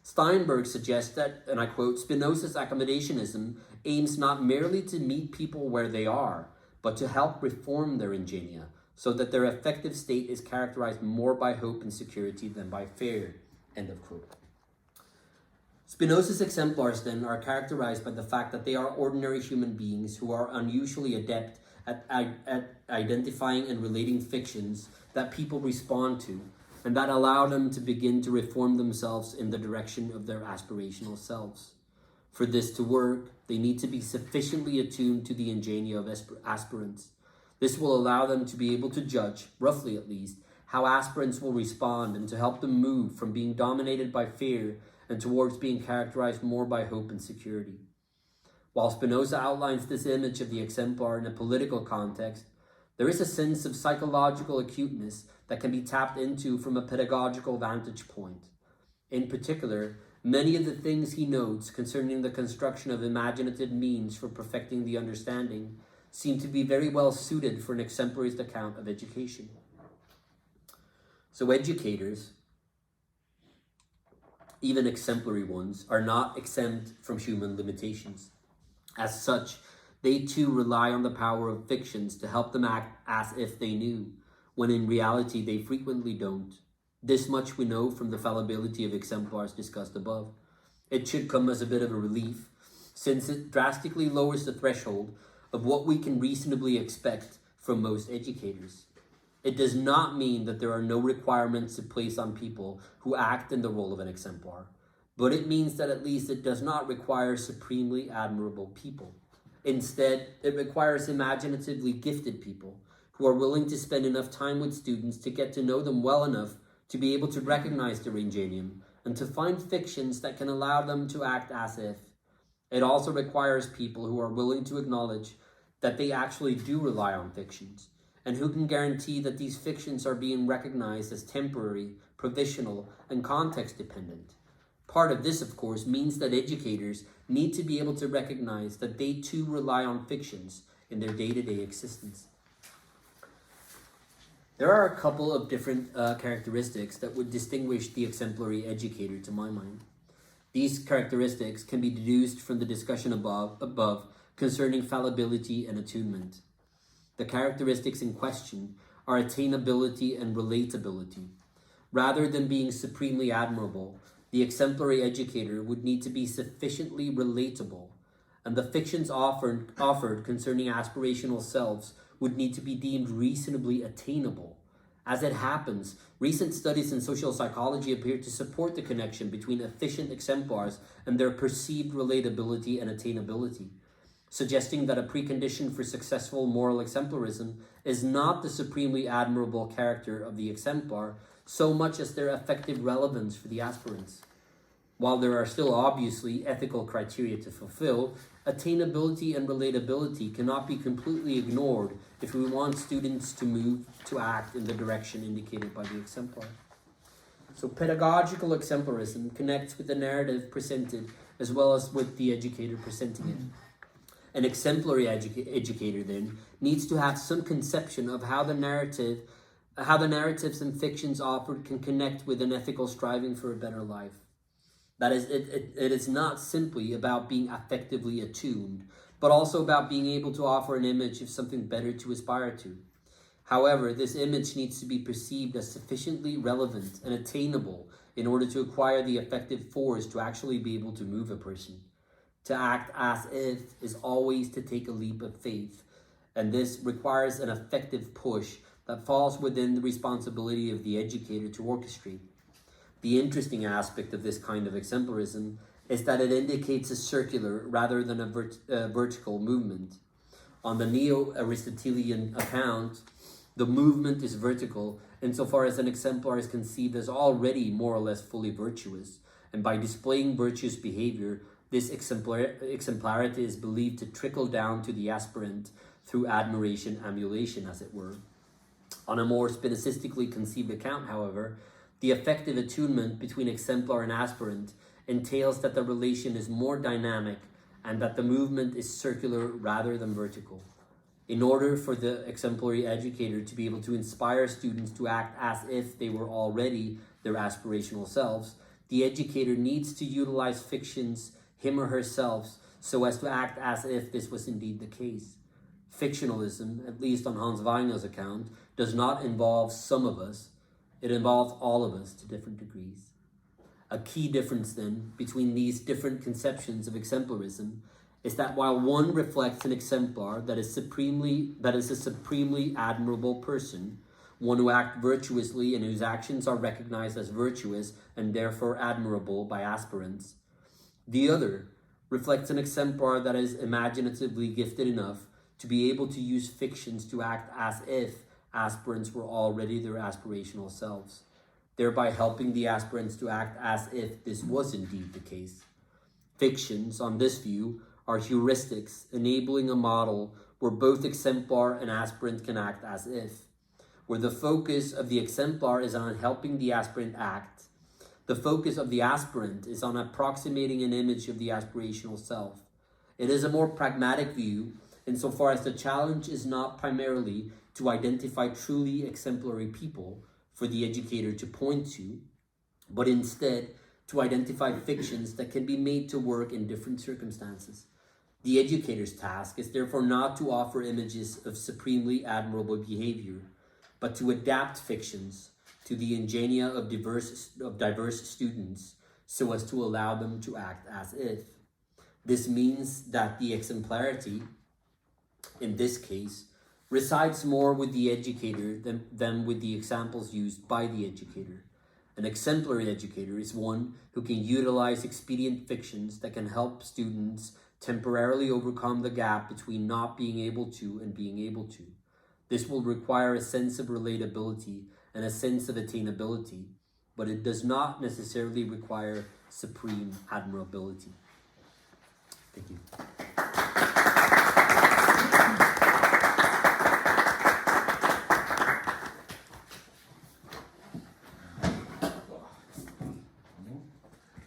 Steinberg suggests that, and I quote, "Spinoza's accommodationism aims not merely to meet people where they are, but to help reform their ingenia, so that their effective state is characterized more by hope and security than by fear," end of quote. Spinoza's exemplars, then, are characterized by the fact that they are ordinary human beings who are unusually adept at identifying and relating fictions that people respond to, and that allow them to begin to reform themselves in the direction of their aspirational selves. For this to work, they need to be sufficiently attuned to the ingenia of aspirants. This will allow them to be able to judge, roughly at least, how aspirants will respond, and to help them move from being dominated by fear and towards being characterized more by hope and security. While Spinoza outlines this image of the exemplar in a political context, there is a sense of psychological acuteness that can be tapped into from a pedagogical vantage point. In particular, many of the things he notes concerning the construction of imaginative means for perfecting the understanding seem to be very well suited for an exemplarist account of education. So educators, even exemplary ones, are not exempt from human limitations. As such, they too rely on the power of fictions to help them act as if they knew, when in reality they frequently don't. This much we know from the fallibility of exemplars discussed above. It should come as a bit of a relief, since it drastically lowers the threshold of what we can reasonably expect from most educators. It does not mean that there are no requirements to place on people who act in the role of an exemplar, but it means that at least it does not require supremely admirable people. Instead, it requires imaginatively gifted people who are willing to spend enough time with students to get to know them well enough to be able to recognize their ingenium and to find fictions that can allow them to act as if. It also requires people who are willing to acknowledge that they actually do rely on fictions, and who can guarantee that these fictions are being recognized as temporary, provisional, and context-dependent. Part of this, of course, means that educators need to be able to recognize that they too rely on fictions in their day-to-day existence. There are a couple of different characteristics that would distinguish the exemplary educator to my mind. These characteristics can be deduced from the discussion above concerning fallibility and attunement. The characteristics in question are attainability and relatability. Rather than being supremely admirable, the exemplary educator would need to be sufficiently relatable, and the fictions offered concerning aspirational selves would need to be deemed reasonably attainable. As it happens, recent studies in social psychology appear to support the connection between efficient exemplars and their perceived relatability and attainability, suggesting that a precondition for successful moral exemplarism is not the supremely admirable character of the exemplar so much as their effective relevance for the aspirants. While there are still obviously ethical criteria to fulfill, attainability and relatability cannot be completely ignored if we want students to move to act in the direction indicated by the exemplar. So pedagogical exemplarism connects with the narrative presented as well as with the educator presenting it. An exemplary educator then needs to have some conception of how the narratives and fictions offered can connect with an ethical striving for a better life. That is, it is not simply about being affectively attuned, but also about being able to offer an image of something better to aspire to. However, this image needs to be perceived as sufficiently relevant and attainable in order to acquire the effective force to actually be able to move a person. To act as if is always to take a leap of faith, and this requires an effective push that falls within the responsibility of the educator to orchestrate. The interesting aspect of this kind of exemplarism is that it indicates a circular rather than a vertical movement. On the néo-aristotélicienne account, the movement is vertical insofar as an exemplar is conceived as already more or less fully virtuous, and by displaying virtuous behavior, this exemplarity is believed to trickle down to the aspirant through admiration, emulation, as it were. On a more Spinocistically conceived account, however, the effective attunement between exemplar and aspirant entails that the relation is more dynamic and that the movement is circular rather than vertical. In order for the exemplary educator to be able to inspire students to act as if they were already their aspirational selves, the educator needs to utilize fictions, him or herself, so as to act as if this was indeed the case. Fictionalism, at least on Hans Wagner's account, does not involve some of us. It involves all of us to different degrees. A key difference, then, between these different conceptions of exemplarism is that while one reflects an exemplar that is a supremely admirable person, one who acts virtuously and whose actions are recognized as virtuous and therefore admirable by aspirants. The other reflects an exemplar that is imaginatively gifted enough to be able to use fictions to act as if aspirants were already their aspirational selves, thereby helping the aspirants to act as if this was indeed the case. Fictions, on this view, are heuristics, enabling a model where both exemplar and aspirant can act as if, where the focus of the exemplar is on helping the aspirant act. The focus of the aspirant is on approximating an image of the aspirational self. It is a more pragmatic view, insofar as the challenge is not primarily to identify truly exemplary people for the educator to point to, but instead to identify fictions that can be made to work in different circumstances. The educator's task is therefore not to offer images of supremely admirable behavior, but to adapt fictions to the ingenia of diverse students so as to allow them to act as if. This means that the exemplarity, in this case, resides more with the educator than with the examples used by the educator. An exemplary educator is one who can utilize expedient fictions that can help students temporarily overcome the gap between not being able to and being able to. This will require a sense of relatability and a sense of attainability, but it does not necessarily require supreme admirability. Thank you.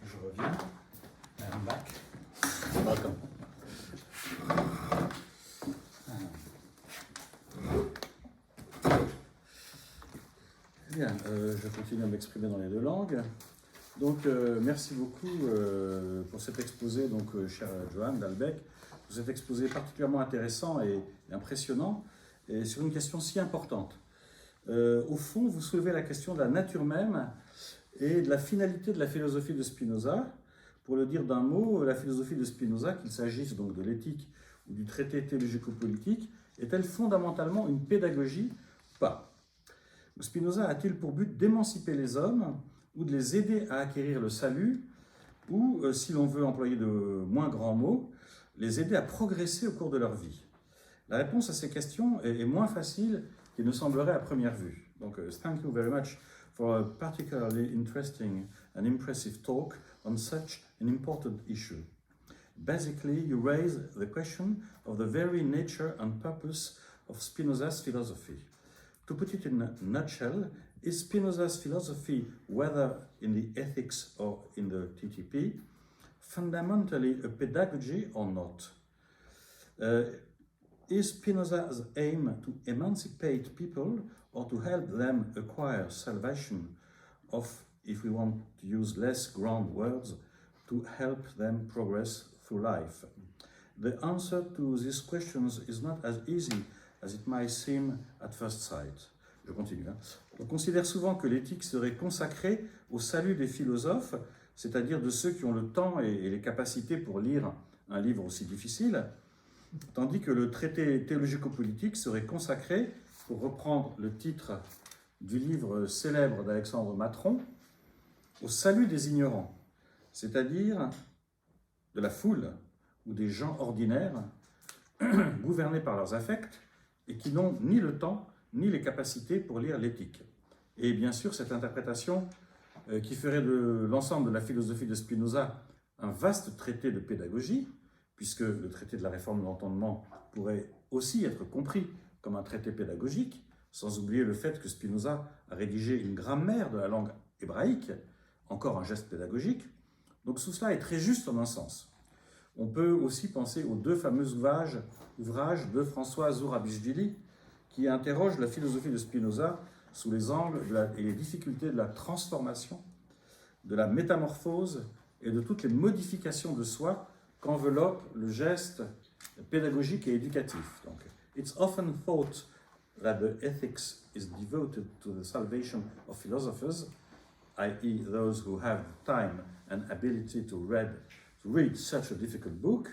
Je reviens. I'm back. Welcome. Bien, je continue à m'exprimer dans les deux langues. Donc, merci beaucoup pour cet exposé, donc, cher Johan DAHLBECK, pour cet exposé particulièrement intéressant et impressionnant, et sur une question si importante. Au fond, vous soulevez la question de la nature même et de la finalité de la philosophie de Spinoza. Pour le dire d'un mot, la philosophie de Spinoza, qu'il s'agisse donc de l'éthique ou du traité théologico-politique, est-elle fondamentalement une pédagogie ou pas? Spinoza a-t-il pour but d'émanciper les hommes ou de les aider à acquérir le salut ou, si l'on veut employer de moins grands mots, les aider à progresser au cours de leur vie? La réponse à ces questions est moins facile qu'il ne semblerait à première vue. Donc, thank you very much for a particularly interesting and impressive talk on such an important issue. Basically, you raise the question of the very nature and purpose of Spinoza's philosophy. To put it in a nutshell, is Spinoza's philosophy, whether in the ethics or in the TTP, fundamentally a pedagogy or not? Is Spinoza's aim to emancipate people or to help them acquire salvation, of, if we want to use less grand words, to help them progress through life? The answer to these questions is not as easy as it might seem at first sight. Je continue. On considère souvent que l'éthique serait consacrée au salut des philosophes, c'est-à-dire de ceux qui ont le temps et les capacités pour lire un livre aussi difficile, tandis que le traité théologico-politique serait consacré, pour reprendre le titre du livre célèbre d'Alexandre Matron, au salut des ignorants, c'est-à-dire de la foule ou des gens ordinaires gouvernés par leurs affects et qui n'ont ni le temps ni les capacités pour lire l'éthique. Et bien sûr, cette interprétation qui ferait de l'ensemble de la philosophie de Spinoza un vaste traité de pédagogie, puisque le traité de la réforme de l'entendement pourrait aussi être compris comme un traité pédagogique, sans oublier le fait que Spinoza a rédigé une grammaire de la langue hébraïque, encore un geste pédagogique. Donc tout cela est très juste en un sens. On peut aussi penser aux deux fameux ouvrages de François Zourabishvili, qui interrogent la philosophie de Spinoza sous les angles et les difficultés de la transformation, de la métamorphose et de toutes les modifications de soi qu'enveloppe le geste pédagogique et éducatif. Donc, it's often thought that the ethics is devoted to the salvation of philosophers, i.e. those who have time and ability to read such a difficult book,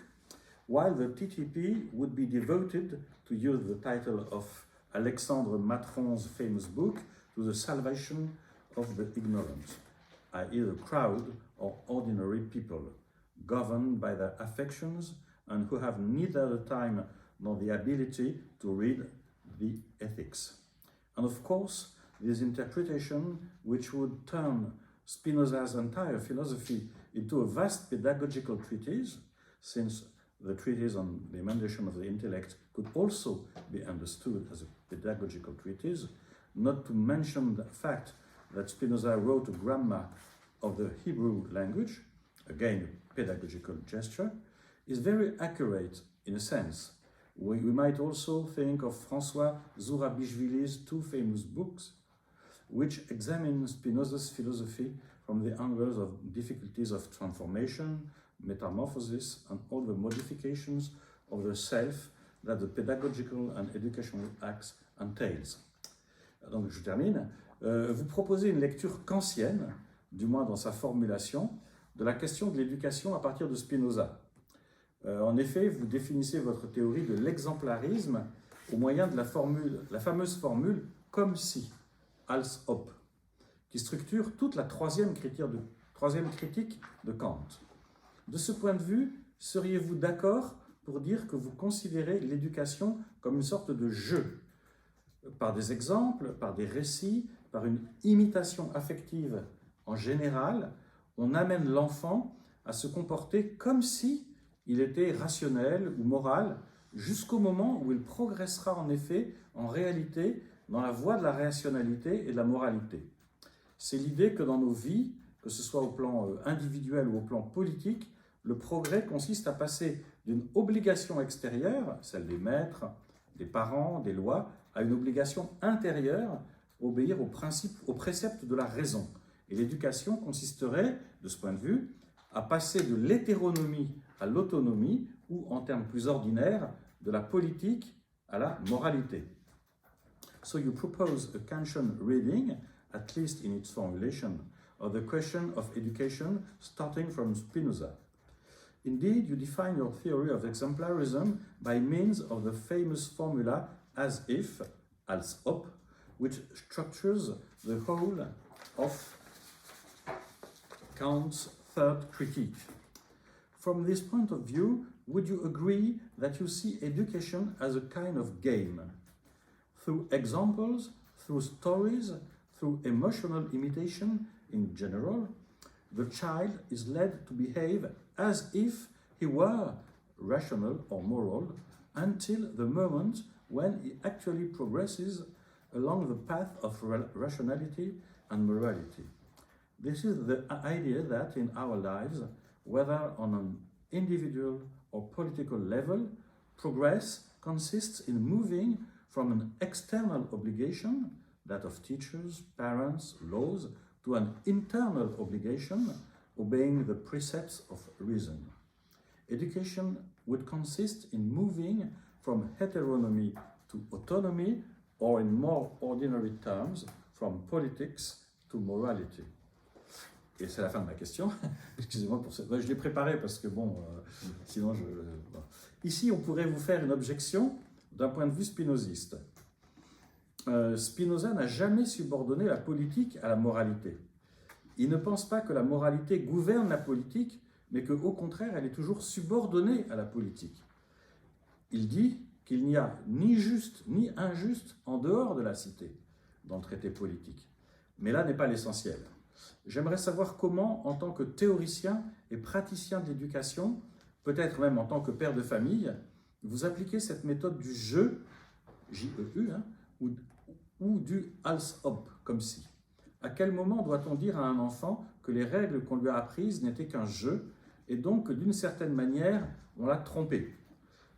while the TTP would be devoted, to use the title of Alexandre Matron's famous book, To the Salvation of the Ignorant, i.e. the crowd or ordinary people, governed by their affections and who have neither the time nor the ability to read the ethics. And of course, this interpretation, which would turn Spinoza's entire philosophy into a vast pedagogical treatise, since the treatise on the emendation of the intellect could also be understood as a pedagogical treatise, not to mention the fact that Spinoza wrote a grammar of the Hebrew language, again a pedagogical gesture, is very accurate in a sense. We might also think of François Zourabichvili's two famous books, which examine Spinoza's philosophy from the angles of difficulties of transformation, metamorphosis, and all the modifications of the self that the pedagogical and educational acts entails. Donc je termine. Vous proposez une lecture kantienne, du moins dans sa formulation, de la question de l'éducation à partir de Spinoza. En effet, vous définissez votre théorie de l'exemplarisme au moyen de la fameuse formule « comme si », als ob, qui structure toute la troisième critique de Kant. De ce point de vue, seriez-vous d'accord pour dire que vous considérez l'éducation comme une sorte de jeu, par des exemples, par des récits, par une imitation affective en général, on amène l'enfant à se comporter comme si il était rationnel ou moral, jusqu'au moment où il progressera en effet, en réalité, dans la voie de la rationalité et de la moralité. C'est l'idée que dans nos vies, que ce soit au plan individuel ou au plan politique, le progrès consiste à passer d'une obligation extérieure, celle des maîtres, des parents, des lois, à une obligation intérieure, obéir aux préceptes de la raison. Et l'éducation consisterait, de ce point de vue, à passer de l'hétéronomie à l'autonomie, ou en termes plus ordinaires, de la politique à la moralité. So you propose a Kantian reading, at least in its formulation, of the question of education starting from Spinoza. Indeed, you define your theory of exemplarism by means of the famous formula as if, als ob, which structures the whole of Kant's third critique. From this point of view, would you agree that you see education as a kind of game? Through examples, through stories, through emotional imitation in general, the child is led to behave as if he were rational or moral until the moment when he actually progresses along the path of rationality and morality. This is the idea that in our lives, whether on an individual or political level, progress consists in moving from an external obligation, that of teachers, parents, laws, to an internal obligation, obeying the precepts of reason. Education would consist in moving from heteronomy to autonomy, or in more ordinary terms, from politics to morality. Et c'est la fin de ma question. Excusez-moi pour ça. Je l'ai préparé parce que sinon bon. Ici, on pourrait vous faire une objection d'un point de vue spinoziste. Spinoza n'a jamais subordonné la politique à la moralité. Il ne pense pas que la moralité gouverne la politique, mais qu'au contraire, elle est toujours subordonnée à la politique. Il dit qu'il n'y a ni juste ni injuste en dehors de la cité dans le traité politique. Mais là n'est pas l'essentiel. J'aimerais savoir comment, en tant que théoricien et praticien de l'éducation, peut-être même en tant que père de famille, vous appliquez cette méthode du jeu, J-E-U, ou du als ob, comme si. À quel moment doit-on dire à un enfant que les règles qu'on lui a apprises n'étaient qu'un jeu, et donc que d'une certaine manière, on l'a trompé?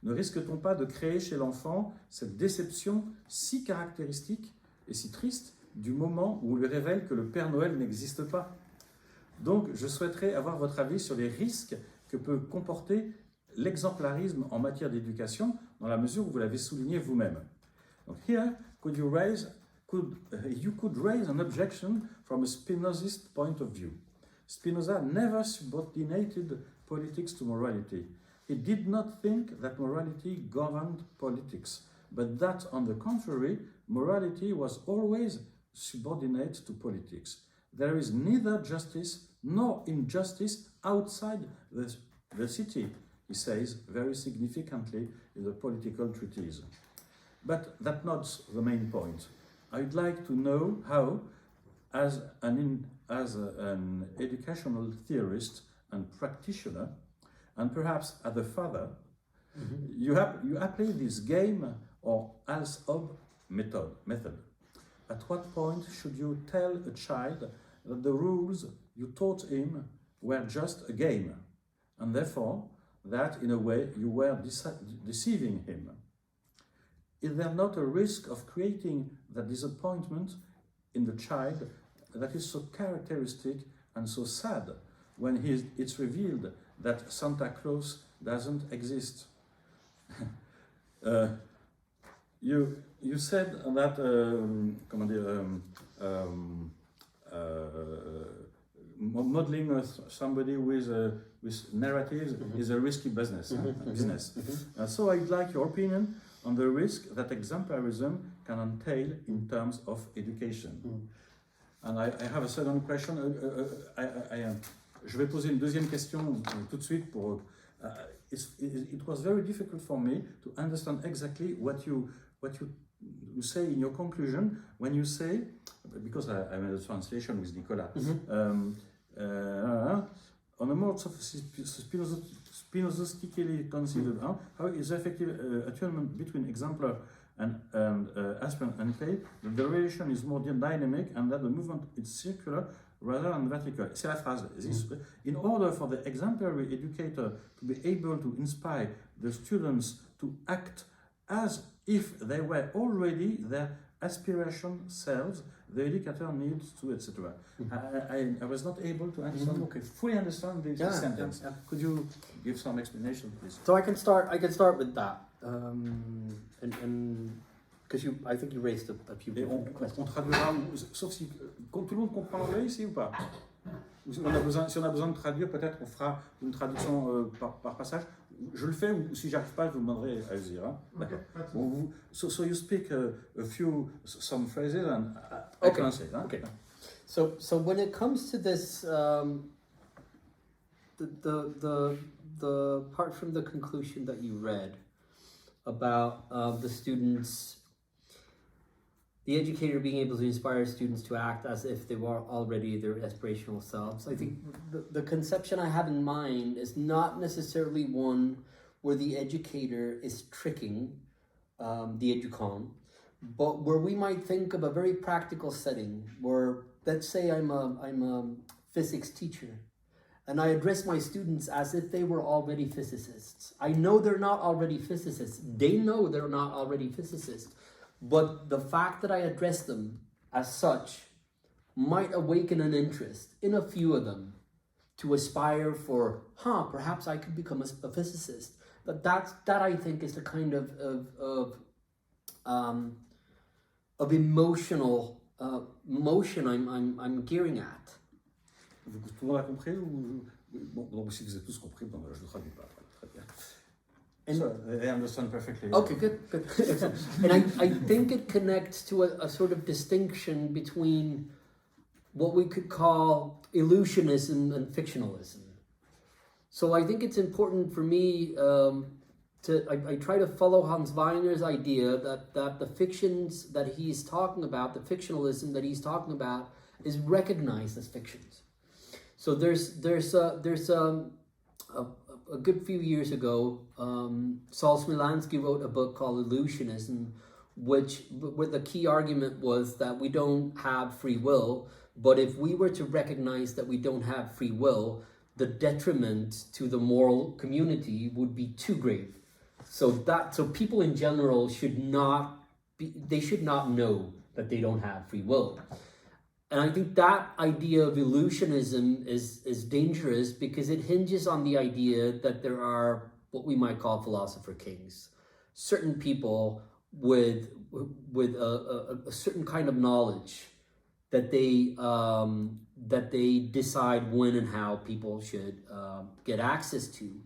Ne risque-t-on pas de créer chez l'enfant cette déception si caractéristique et si triste du moment où on lui révèle que le Père Noël n'existe pas? Donc, je souhaiterais avoir votre avis sur les risques que peut comporter l'exemplarisme en matière d'éducation, dans la mesure où vous l'avez souligné vous-même. Donc, here, you could raise an objection from a Spinozist point of view. Spinoza never subordinated politics to morality. He did not think that morality governed politics, but that, on the contrary, morality was always subordinate to politics. There is neither justice nor injustice outside the city, he says very significantly in the political treatise. But that's not the main point. I'd like to know how, as an educational theorist and practitioner, and perhaps as a father, you apply this game or als ob method. At what point should you tell a child that the rules you taught him were just a game, and therefore that in a way you were deceiving him? Is there not a risk of creating that disappointment in the child that is so characteristic and so sad when it's revealed that Santa Claus doesn't exist? You said that modeling somebody with narratives is a risky business. So I'd like your opinion on the risk that exemplarism can entail in terms of education. And I have a second question. Je vais poser une deuxième question tout de suite pour. It was very difficult for me to understand exactly what you say in your conclusion when you say, because I made a translation with Nicolas. On a more Spinozistically considered, how is effective attunement between exemplar and aspirant entail that the relation is more dynamic and that the movement is circular rather than vertical. C'est la phrase. In order for the exemplary educator to be able to inspire the students to act as if they were already their aspiration selves, the educator needs to, etc. I was not able to understand, fully understand this sentence. Could you give some explanation, please? So I can start with that, and because I think you raised a few questions. On traduira, sauf si tout le monde comprend l'anglais ici ou pas? Si on a besoin de traduire, peut-être on fera une traduction par passage. Je le fais, ou si j'arrive pas, je vous demanderai à le dire. Hein? D'accord. Bon, so you speak some phrases and I translate. Hein? Okay. So when it comes to this, the part from the conclusion that you read about the students, the educator being able to inspire students to act as if they were already their aspirational selves. I think the conception I have in mind is not necessarily one where the educator is tricking the educand, but where we might think of a very practical setting where, let's say I'm a physics teacher and I address my students as if they were already physicists. I know they're not already physicists. They know they're not already physicists. But the fact that I address them as such might awaken an interest in a few of them to aspire for, perhaps I could become a physicist. But that I think is the kind of emotional motion I'm gearing at. Tout le monde a compris ou... Bon, si vous avez tous compris, bon, je ne traduis pas. Très bien. So, I understand perfectly. Okay, good. And I think it connects to a sort of distinction between what we could call illusionism and fictionalism. So I think it's important for me I try to follow Hans Weiner's idea that the fictions that he's talking about, the fictionalism that he's talking about, is recognized as fictions. So there's a good few years ago, Saul Smilansky wrote a book called Illusionism, where the key argument was that we don't have free will, but if we were to recognize that we don't have free will, the detriment to the moral community would be too great. So people in general should not know that they don't have free will. And I think that idea of illusionism is dangerous because it hinges on the idea that there are what we might call philosopher kings, certain people with a certain kind of knowledge that they decide when and how people should get access to.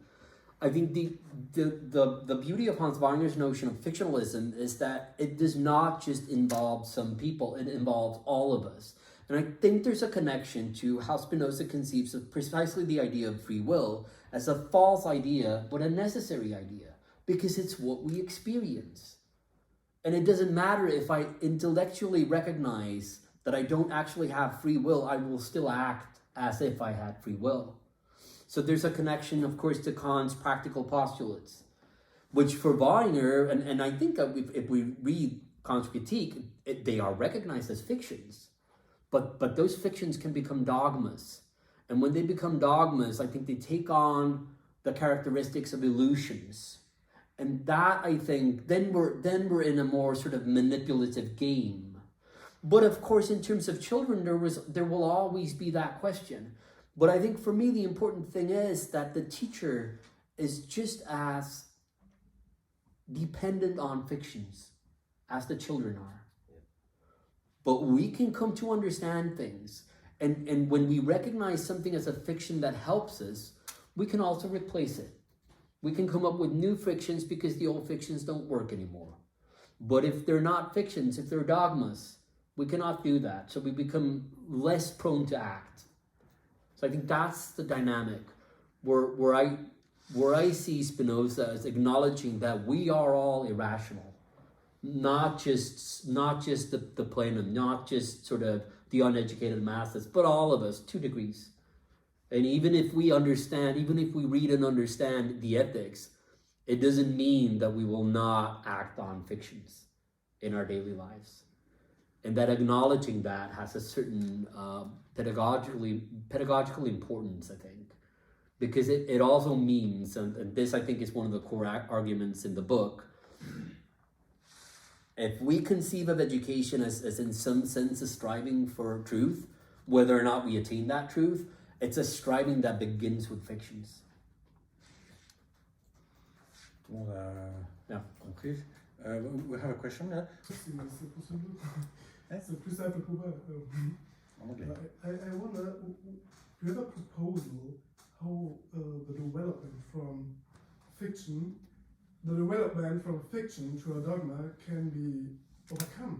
I think the beauty of Hans Wagner's notion of fictionalism is that it does not just involve some people, it involves all of us. And I think there's a connection to how Spinoza conceives of precisely the idea of free will as a false idea, but a necessary idea, because it's what we experience. And it doesn't matter if I intellectually recognize that I don't actually have free will, I will still act as if I had free will. So there's a connection, of course, to Kant's practical postulates, which for Wagner, and I think that if we read Kant's critique, they are recognized as fictions. But those fictions can become dogmas. And when they become dogmas, I think they take on the characteristics of illusions. And that, I think, then we're in a more sort of manipulative game. But of course, in terms of children, there will always be that question. But I think for me, the important thing is that the teacher is just as dependent on fictions as the children are. But we can come to understand things. And when we recognize something as a fiction that helps us, we can also replace it. We can come up with new fictions because the old fictions don't work anymore. But if they're not fictions, if they're dogmas, we cannot do that. So we become less prone to act. So I think that's the dynamic where I see Spinoza as acknowledging that we are all irrational. Not just the plenum, not just sort of the uneducated masses, but all of us, 2 degrees. And even if we read and understand the ethics, it doesn't mean that we will not act on fictions in our daily lives. And that acknowledging that has a certain pedagogical importance, I think. Because it also means, and this I think is one of the core arguments in the book, if we conceive of education as in some sense a striving for truth, whether or not we attain that truth, it's a striving that begins with fictions. Tout le monde a compris. We have a question là? C'est plus simple pour moi. I wonder, do you have a proposal how the development from fiction to a dogma can be overcome?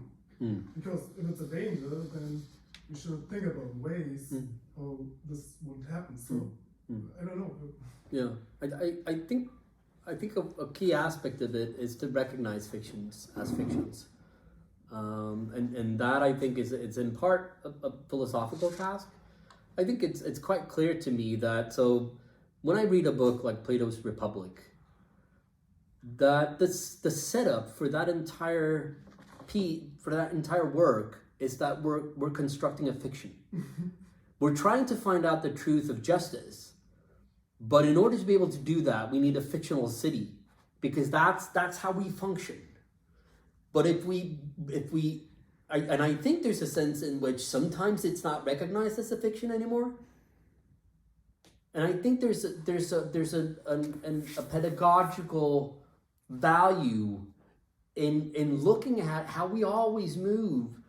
Because if it's a danger, then you should think about ways how this would happen. So I don't know. Yeah, I think a key aspect of it is to recognize fictions as fictions. And that I think it's in part a philosophical task. I think it's quite clear to me that, so when I read a book like Plato's Republic, that the setup for that entire work is that we're constructing a fiction. We're trying to find out the truth of justice, but in order to be able to do that, we need a fictional city, because that's how we function. But I think there's a sense in which sometimes it's not recognized as a fiction anymore. And I think there's a pedagogical value in looking at how we always move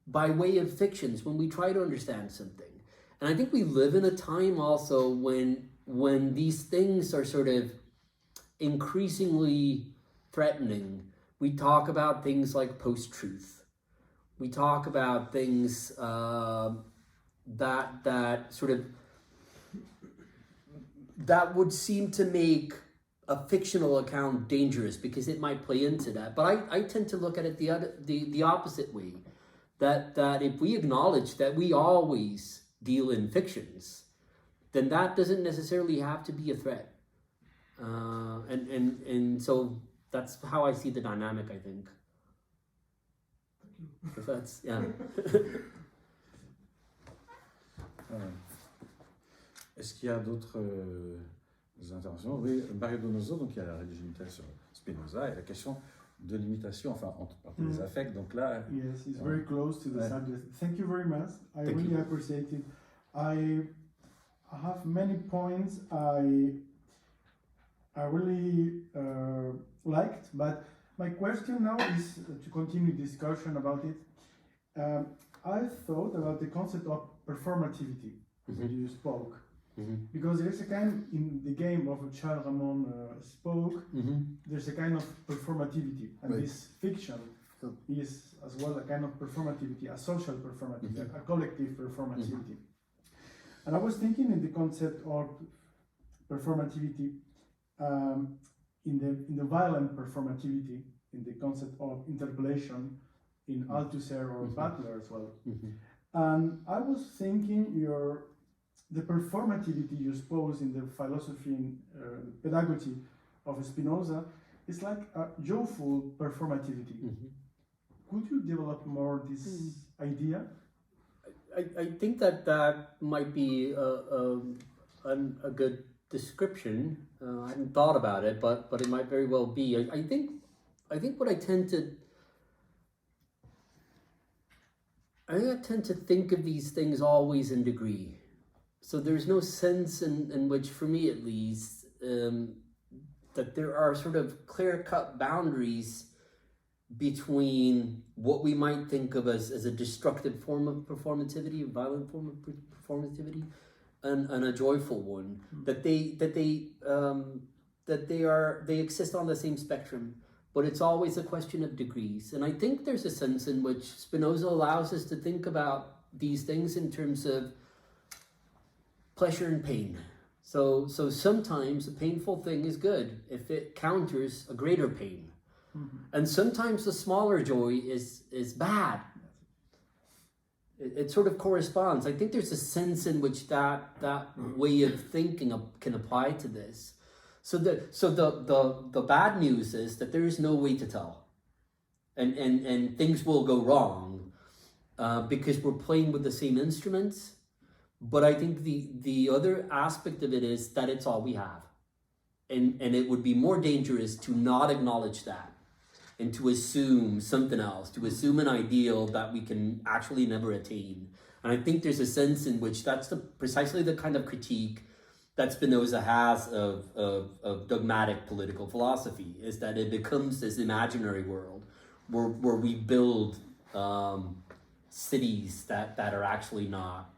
by way of fictions when we try to understand something. And I think we live in a time also when these things are sort of increasingly threatening. We talk about things like post-truth. We talk about things that would seem to make a fictional account dangerous because it might play into that. But I tend to look at it the opposite way. That if we acknowledge that we always deal in fictions, then that doesn't necessarily have to be a threat. And so that's how I see the dynamic, I think. If that's, yeah. Est-ce qu'il y a d'autres interventions? Oui, Mario Donoso, donc il y a la rédigence sur Spinoza et la question de l'imitation, enfin entre les affects. Donc là, yes, it's very close to the subject. Thank you very much. I really appreciate it. I have many points I really liked, but my question now is to continue discussion about it. I thought about the concept of performativity when you spoke. Because there's a kind, in the game of Charles Ramon spoke, there's a kind of performativity, and this fiction is as well a kind of performativity, a social performativity, a collective performativity. And I was thinking in the concept of performativity, in the violent performativity, in the concept of interpolation, in Althusser or Butler as well. And I was thinking the performativity you suppose in the philosophy and pedagogy of Spinoza is like a joyful performativity. Could you develop more this idea? I think that might be a good description. I hadn't thought about it, but it might very well be. I think what I tend to think of these things always in degree. So there's no sense in which, for me at least, that there are sort of clear-cut boundaries between what we might think of as a destructive form of performativity, a violent form of performativity, and a joyful one. That they exist on the same spectrum. But it's always a question of degrees. And I think there's a sense in which Spinoza allows us to think about these things in terms of pleasure and pain. So sometimes a painful thing is good if it counters a greater pain. And sometimes the smaller joy is bad. It sort of corresponds. I think there's a sense in which that way of thinking can apply to this. So the bad news is that there is no way to tell, and things will go wrong because we're playing with the same instruments. But I think the other aspect of it is that it's all we have, and it would be more dangerous to not acknowledge that and to assume something else, to assume an ideal that we can actually never attain. And I think there's a sense in which that's precisely the kind of critique that Spinoza has of dogmatic political philosophy, is that it becomes this imaginary world where we build cities that are actually not,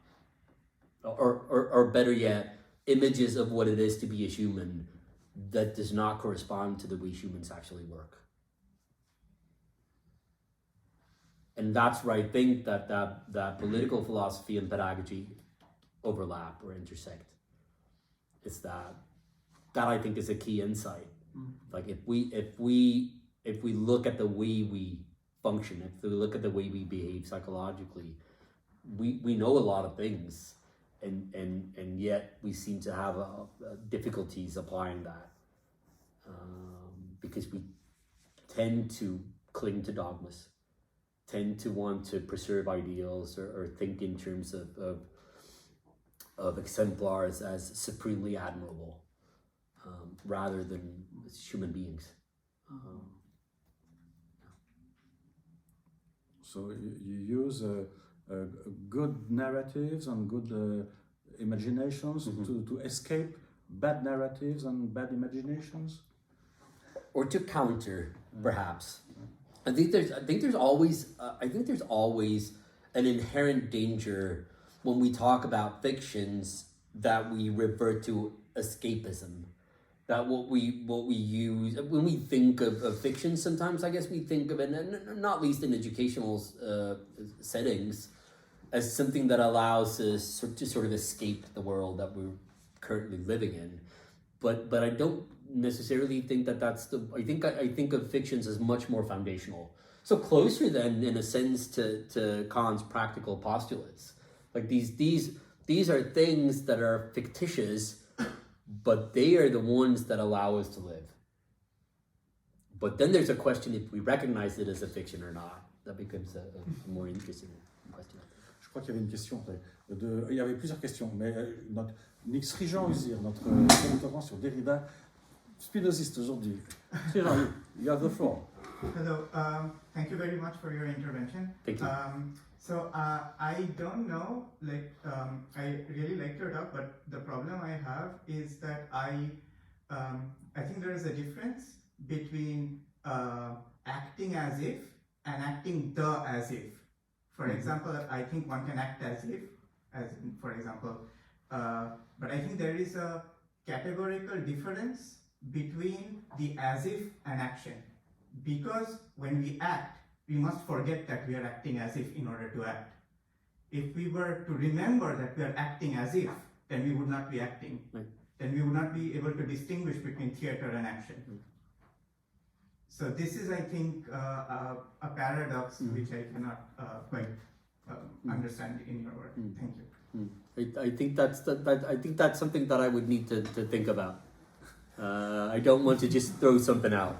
or better yet, images of what it is to be a human that does not correspond to the way humans actually work. And that's where I think that political philosophy and pedagogy overlap or intersect. It's that I think is a key insight. Like if we look at the way we function, if we look at the way we behave psychologically, we know a lot of things, and yet we seem to have difficulties applying that because we tend to cling to dogmas, tend to want to preserve ideals or think in terms of exemplars as supremely admirable, rather than as human beings. So you use good narratives and good imaginations to escape bad narratives and bad imaginations, or to counter, perhaps. I think there's always an inherent danger when we talk about fictions that we refer to escapism. That what we use when we think of fiction, sometimes I guess we think of it, and not least in educational settings, as something that allows us to sort of escape the world that we're currently living in. But I don't necessarily think that's the. I think of fictions as much more foundational. So closer than, in a sense, to Kant's practical postulates. Like these are things that are fictitious, but they are the ones that allow us to live. But then there's a question if we recognize it as a fiction or not. That becomes a more interesting question. Je crois qu'il y avait une question. Il y avait plusieurs questions, mais Nick Srijan-Usir, notre doctorant sur Derrida, spinoziste aujourd'hui. Srijan, you have the floor. Hello, thank you very much for your intervention. Thank you. So I don't know, I really like your talk, but the problem I have is that I think there is a difference between acting as if and acting as if. For example, I think one can act as if, for example, but I think there is a categorical difference between the as if and action. Because when we act, we must forget that we are acting as if in order to act. If we were to remember that we are acting as if, then we would not be acting. Right. Then we would not be able to distinguish between theater and action. So this is, I think, a paradox which I cannot quite understand in your work. Thank you. I think that's something that I would need to think about. I don't want to just throw something out,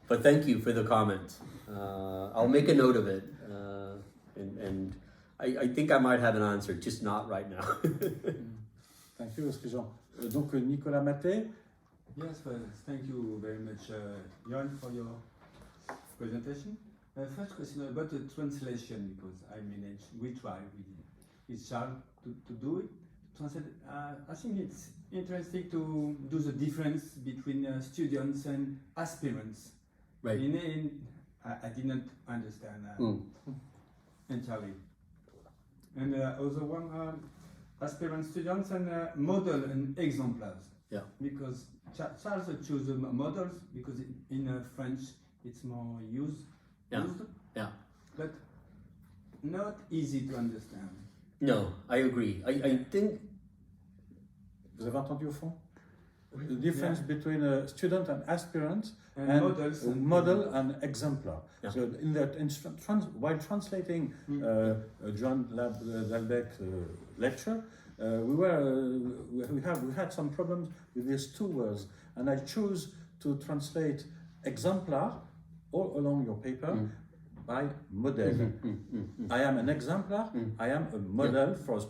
but thank you for the comment. I'll make a note of it, and I think I might have an answer, just not right now. Thank you, Jean. Donc, Nicolas Maté. Yes, well, thank you very much, Johan, for your presentation. First question about the translation, because we try with Charles to do it. Translate. I think it's interesting to do the difference between students and aspirants. Right. I did not understand entirely. And other one, aspirant students and model and exemplars. Yeah. Because Charles chose models because in French it's more used. Yeah. But not easy to understand. No, I agree. I think. Vous avez entendu au fond? The difference between a student and aspirant And models and model and exemplar. Yeah. So while translating Johan DAHLBECK lecture, we had some problems with these two words, and I chose to translate exemplar all along your paper by modèle. I am an exemplar. I am a model for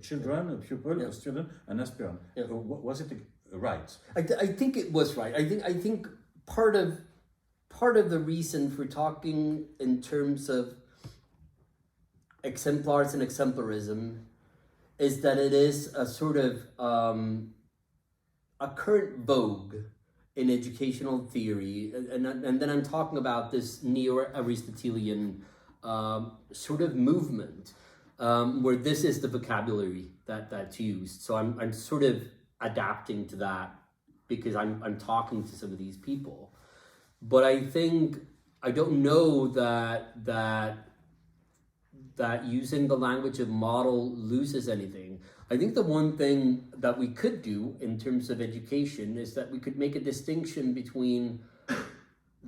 children, a pupil, a student, an aspirant. Was it right? I think it was right. I think part of the reason for talking in terms of exemplars and exemplarism is that it is a sort of a current vogue in educational theory, and then I'm talking about this néo-aristotélicienne sort of movement where this is the vocabulary that's used. So I'm sort of adapting to that because I'm talking to some of these people. But I think I don't know that using the language of model loses anything. I think the one thing that we could do in terms of education is that we could make a distinction between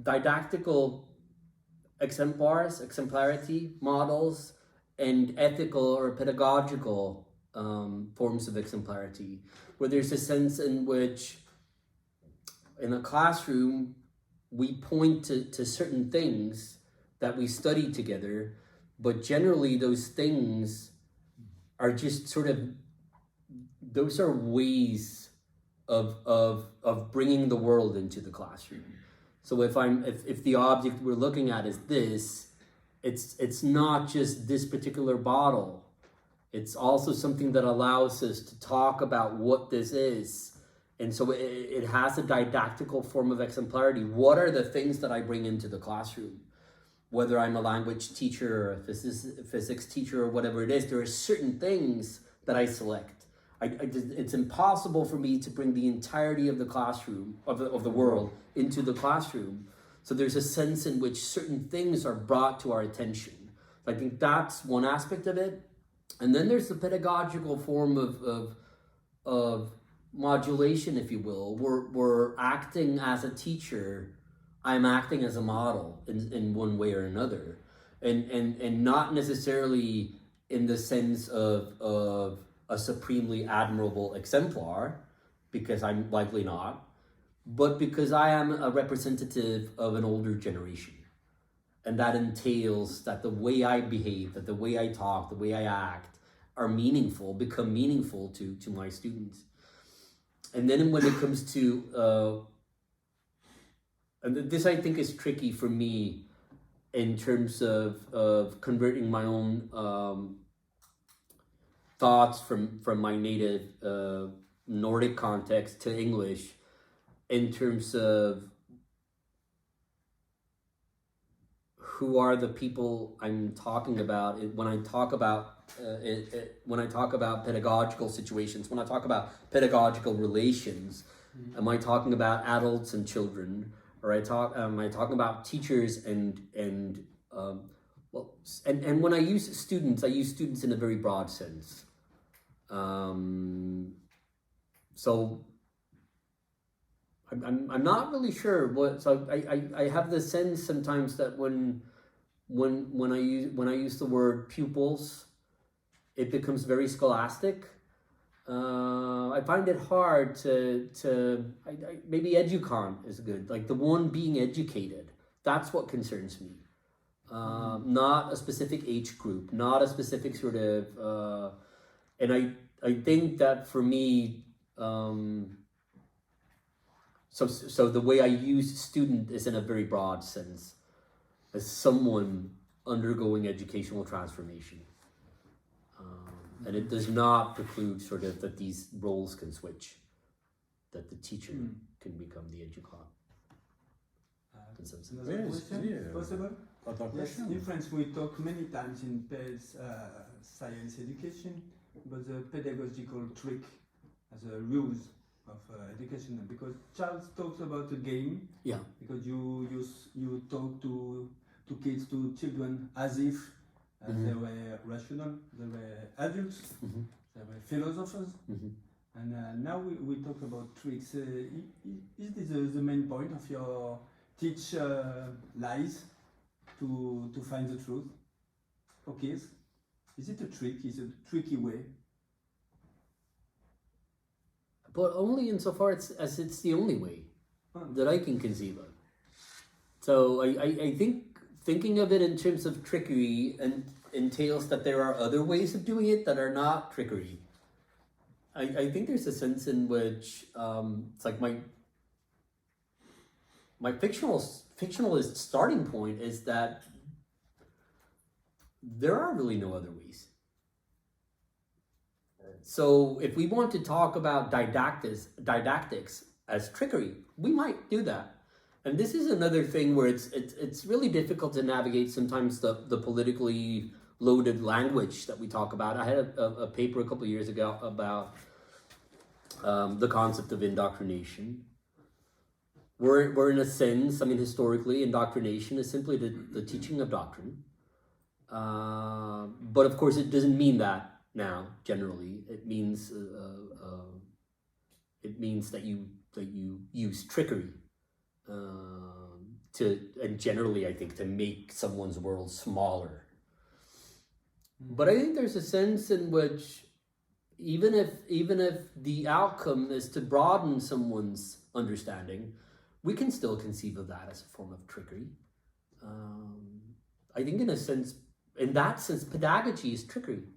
didactical exemplars, exemplarity models, and ethical or pedagogical forms of exemplarity, where there's a sense in which in a classroom we point to certain things that we study together, but generally those things are just sort of, those are ways of bringing the world into the classroom. So if the object we're looking at is this, it's not just this particular bottle. It's also something that allows us to talk about what this is. And so it has a didactical form of exemplarity. What are the things that I bring into the classroom? Whether I'm a language teacher or a physics teacher or whatever it is, there are certain things that I select. It's impossible for me to bring the entirety of the classroom, of the world, into the classroom. So there's a sense in which certain things are brought to our attention. I think that's one aspect of it. And then there's the pedagogical form of modulation, if you will. We're acting as a teacher. I'm acting as a model in one way or another. And not necessarily in the sense of a supremely admirable exemplar, because I'm likely not, but because I am a representative of an older generation. And that entails that the way I behave, that the way I talk, the way I act are meaningful, become meaningful to my students. And then when it comes to, and this I think is tricky for me in terms of converting my own thoughts from my native Nordic context to English, in terms of who are the people I'm talking about when I talk about pedagogical situations, when I talk about pedagogical relations. Am I talking about adults and children, or am I talking about teachers and when I use students in a very broad sense. So I'm not really sure what. So I have the sense sometimes that when I use the word pupils, it becomes very scholastic. I find it hard to maybe educant is good, like the one being educated. That's what concerns me. Not a specific age group, not a specific sort of, and I think that for me, so the way I use student is in a very broad sense, as someone undergoing educational transformation. And it does not preclude sort of that these roles can switch, that the teacher can become the educant. Another question, possible? Yes, in France we talk many times in science education about the pedagogical trick as a ruse of education, because Charles talks about a game. Yeah. Because you talk to kids, to children, as if they were rational, they were adults, they were philosophers, and now we talk about tricks. Is this the main point of your teach lies to find the truth for kids? Is it a trick? Is it a tricky way? But only insofar as it's the only way that I can conceive of. So I think thinking of it in terms of trickery entails that there are other ways of doing it that are not trickery. I think there's a sense in which it's like my fictionalist starting point is that there are really no other ways. So if we want to talk about didactics as trickery, we might do that. And this is another thing where it's really difficult to navigate sometimes the politically loaded language that we talk about. I had a paper a couple of years ago about the concept of indoctrination. We're in a sense, I mean, historically, indoctrination is simply the teaching of doctrine. But of course, it doesn't mean that now. Generally, it means that you use trickery and generally, I think, to make someone's world smaller. But I think there's a sense in which even if the outcome is to broaden someone's understanding, we can still conceive of that as a form of trickery. I think in that sense, pedagogy is trickery.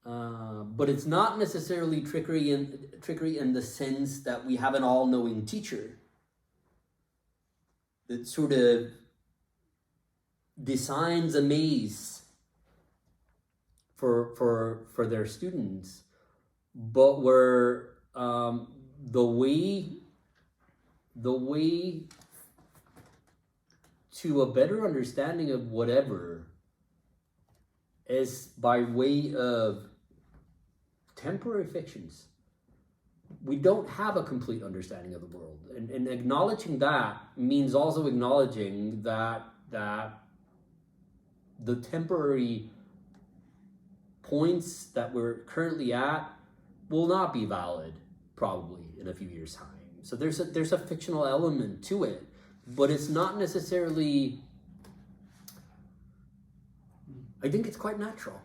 But it's not necessarily trickery in the sense that we have an all-knowing teacher that sort of designs a maze for their students, but where the way to a better understanding of whatever is by way of temporary fictions. We don't have a complete understanding of the world. And acknowledging that means also acknowledging that the temporary points that we're currently at will not be valid probably in a few years' time. So there's a fictional element to it, but it's not necessarily, I think it's quite natural.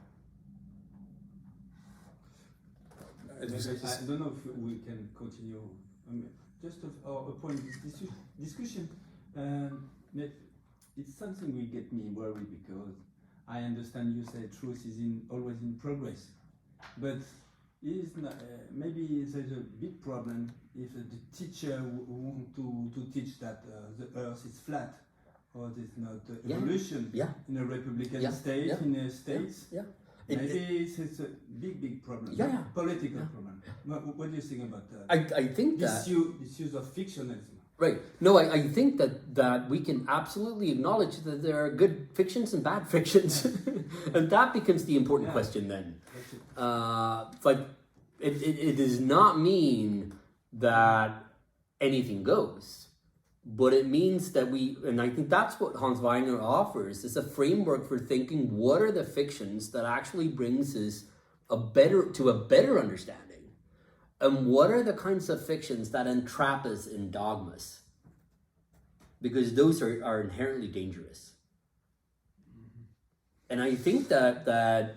I don't know if we can continue. Just a point of discussion. It's something will get me worried because I understand you say truth is always in progress, but maybe there's a big problem if the teacher want to teach that the earth is flat or there's not evolution in a republican state, in the states. Maybe it's a big problem, political problem. What do you think about that? I think this use of fictionalism. Right. No, I think that we can absolutely acknowledge that there are good fictions and bad fictions. And that becomes the important question then. It does not mean that anything goes, but it means that and I think that's what Hans Weiner offers, is a framework for thinking what are the fictions that actually brings us to a better understanding. And what are the kinds of fictions that entrap us in dogmas? Because those are inherently dangerous. And I think that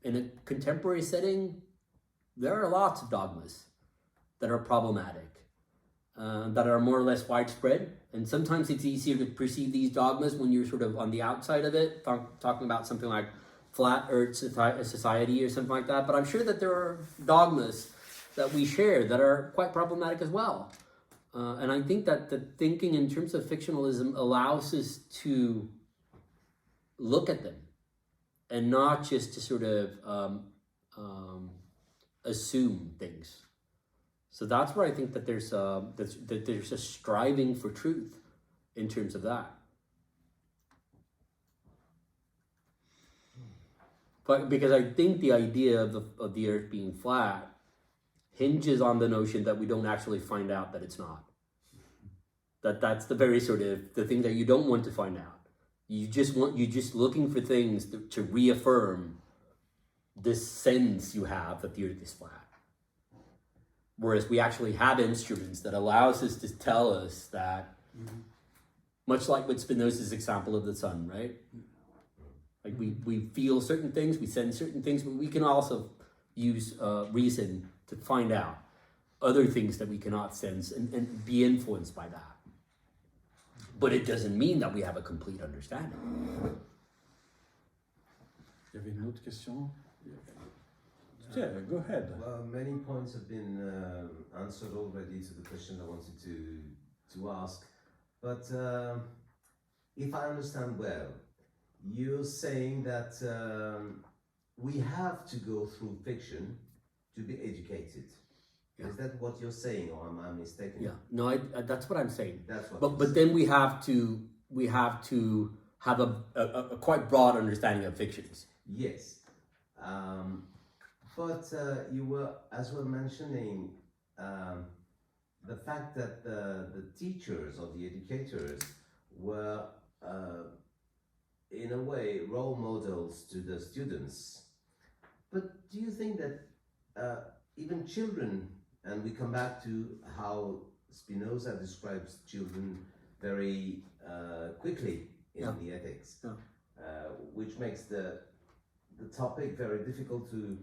in a contemporary setting, there are lots of dogmas that are problematic, that are more or less widespread. And sometimes it's easier to perceive these dogmas when you're sort of on the outside of it, talking about something like flat earth society or something like that. But I'm sure that there are dogmas that we share that are quite problematic as well. And I think that the thinking in terms of fictionalism allows us to look at them and not just to sort of assume things. So that's where I think that there's a striving for truth in terms of that. But because I think the idea of the earth being flat hinges on the notion that we don't actually find out that it's not. That's the very sort of the thing that you don't want to find out. You're just looking for things to reaffirm this sense you have that the earth is flat. Whereas we actually have instruments that allows us to tell us that, much like with Spinoza's example of the sun, right? Like we feel certain things, we sense certain things, but we can also use reason to find out other things that we cannot sense and be influenced by that. But it doesn't mean that we have a complete understanding. Il y avait une autre question? Yeah, go ahead. Well, many points have been answered already to the question I wanted to ask. But if I understand well, you're saying that we have to go through fiction to be educated. Yeah. Is that what you're saying, or am I mistaken? Yeah, no, that's what I'm saying. That's what. But then we have to have a quite broad understanding of fictions. Yes, but you were as well mentioning the fact that the teachers or the educators were in a way role models to the students. But do you think that even children, and we come back to how Spinoza describes children very quickly in the ethics, which makes the topic very difficult to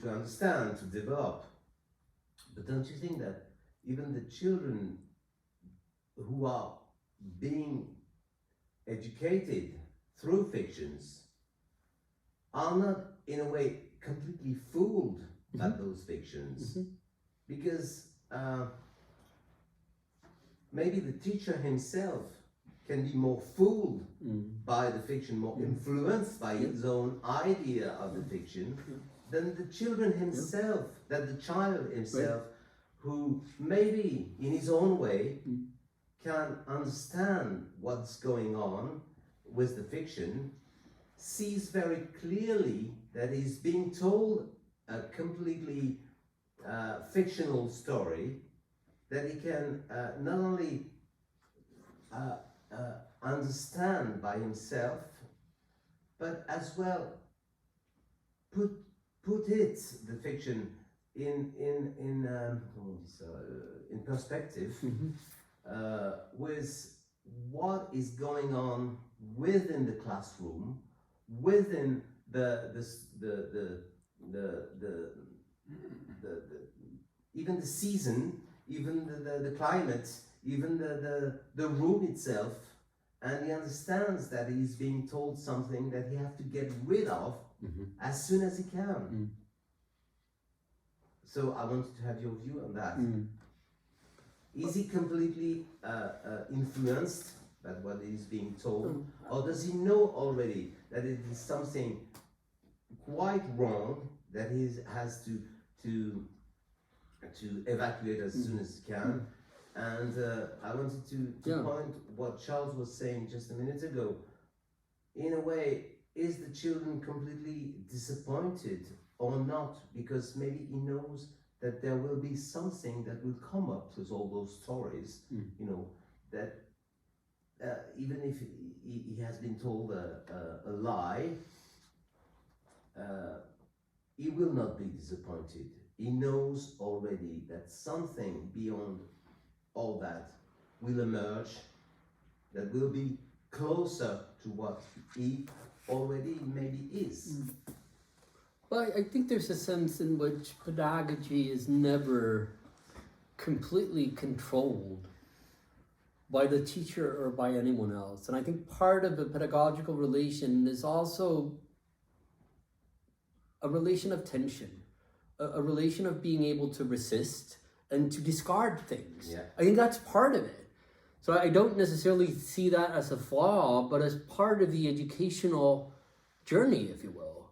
understand, to develop. But don't you think that even the children who are being educated through fictions are not in a way completely fooled by those fictions? Because maybe the teacher himself can be more fooled by the fiction, more influenced by his own idea of the fiction than the children himself, than the child himself, who maybe in his own way can understand what's going on with the fiction, sees very clearly that he's being told a completely fictional story, that he can not only understand by himself, but as well put the fiction in perspective with what is going on within the classroom, within even the season, even the climate, even the room itself, and he understands that he's being told something that he has to get rid of as soon as he can. So I wanted to have your view on that. Is he completely influenced by what he's being told, or does he know already that it is something quite wrong that he has to evacuate as soon as he can, And I wanted to point what Charles was saying just a minute ago. In a way, is the children completely disappointed or not? Because maybe he knows that there will be something that will come up with all those stories, you know, that even if he has been told a lie, he will not be disappointed. He knows already that something beyond all that will emerge, that will be closer to what he already maybe is. Well, I think there's a sense in which pedagogy is never completely controlled by the teacher or by anyone else. And I think part of the pedagogical relation is also a relation of tension, a relation of being able to resist and to discard things. Yeah. I think that's part of it. So I don't necessarily see that as a flaw, but as part of the educational journey, if you will.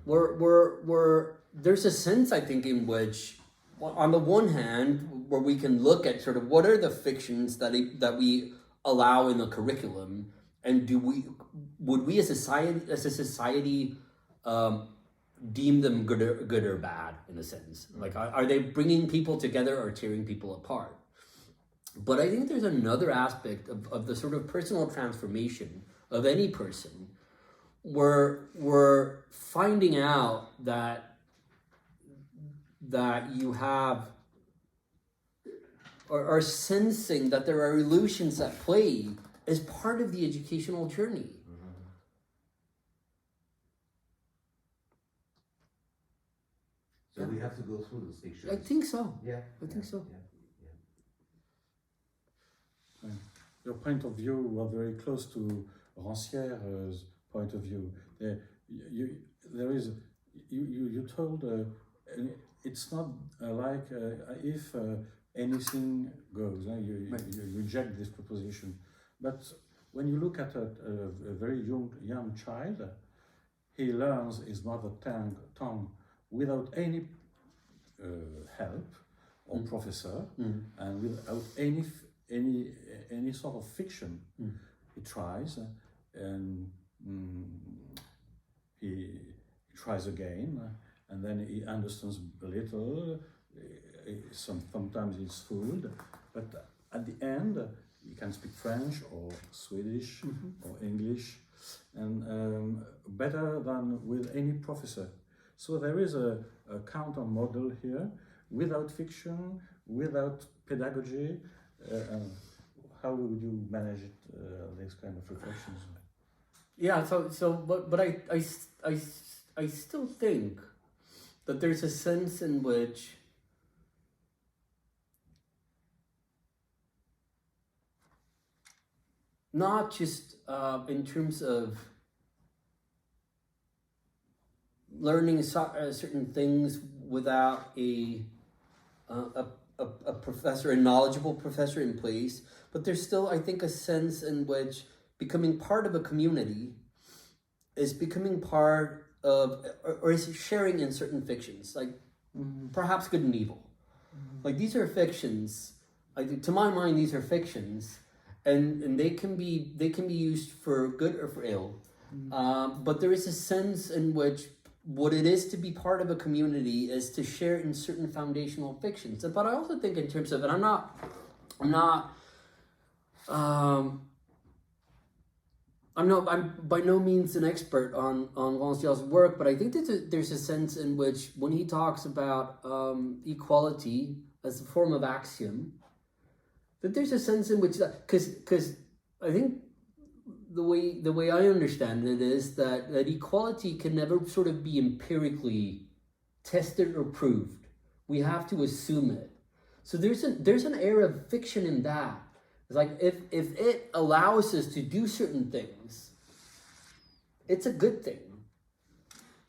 Where there's a sense, I think, in which, on the one hand, where we can look at sort of what are the fictions that we allow in the curriculum, and would we as a society deem them good or bad, in a sense? Like, are they bringing people together or tearing people apart? But I think there's another aspect of the sort of personal transformation of any person, where we're finding out that you have, or sensing that there are illusions at play as part of the educational journey. So we have to go through those pictures. I think so. Yeah. I think so. Yeah. Your point of view was very close to Rancière's point of view. You told it's not like if anything goes. You reject this proposition. But when you look at a very young child, he learns his mother tongue without any help or professor, and without any sort of fiction. He tries, and he tries again, and then he understands a little. Sometimes he's fooled, but at the end he can speak French or Swedish or English, and better than with any professor. So there is a counter model here, without fiction, without pedagogy. How would you manage it, these kind of reflections? Yeah. But I still think that there's a sense in which not just in terms of learning certain things without a professor, a knowledgeable professor in place, but there's still, I think, a sense in which becoming part of a community is becoming part of, or is sharing in certain fictions, like perhaps good and evil. Like, these are fictions. I think, to my mind, these are fictions, and they can be used for good or for ill. But there is a sense in which what it is to be part of a community is to share in certain foundational fictions. But I also think in terms of, and I'm by no means an expert on Rancière's work, but I think there's a sense in which when he talks about equality as a form of axiom, that there's a sense in which that, because I think the way I understand it is that equality can never sort of be empirically tested or proved. We have to assume it. So there's an air of fiction in that. It's like if it allows us to do certain things, it's a good thing.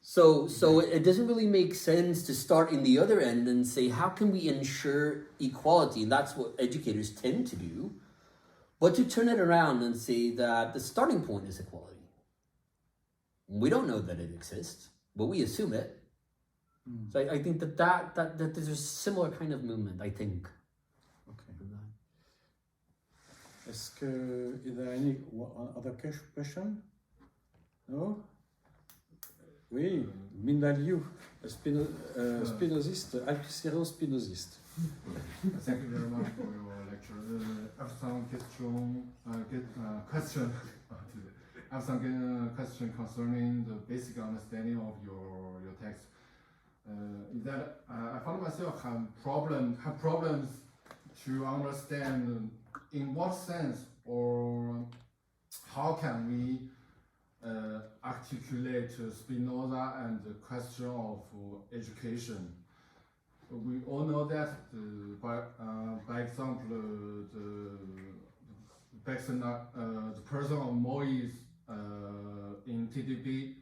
So it doesn't really make sense to start in the other end and say, how can we ensure equality? And that's what educators tend to do. But to turn it around and say that the starting point is equality. We don't know that it exists, but we assume it. So I think that there's a similar kind of movement, I think. Okay. Is there any other question? No? Oui, Mindaliu, spinoziste, alpicero-spinoziste. Thank you very much for your lecture. I have some question concerning the basic understanding of your text. Is that I found myself have problems to understand in what sense or how can we articulate Spinoza and the question of education. We all know that, by example, the person of Moïse in TDB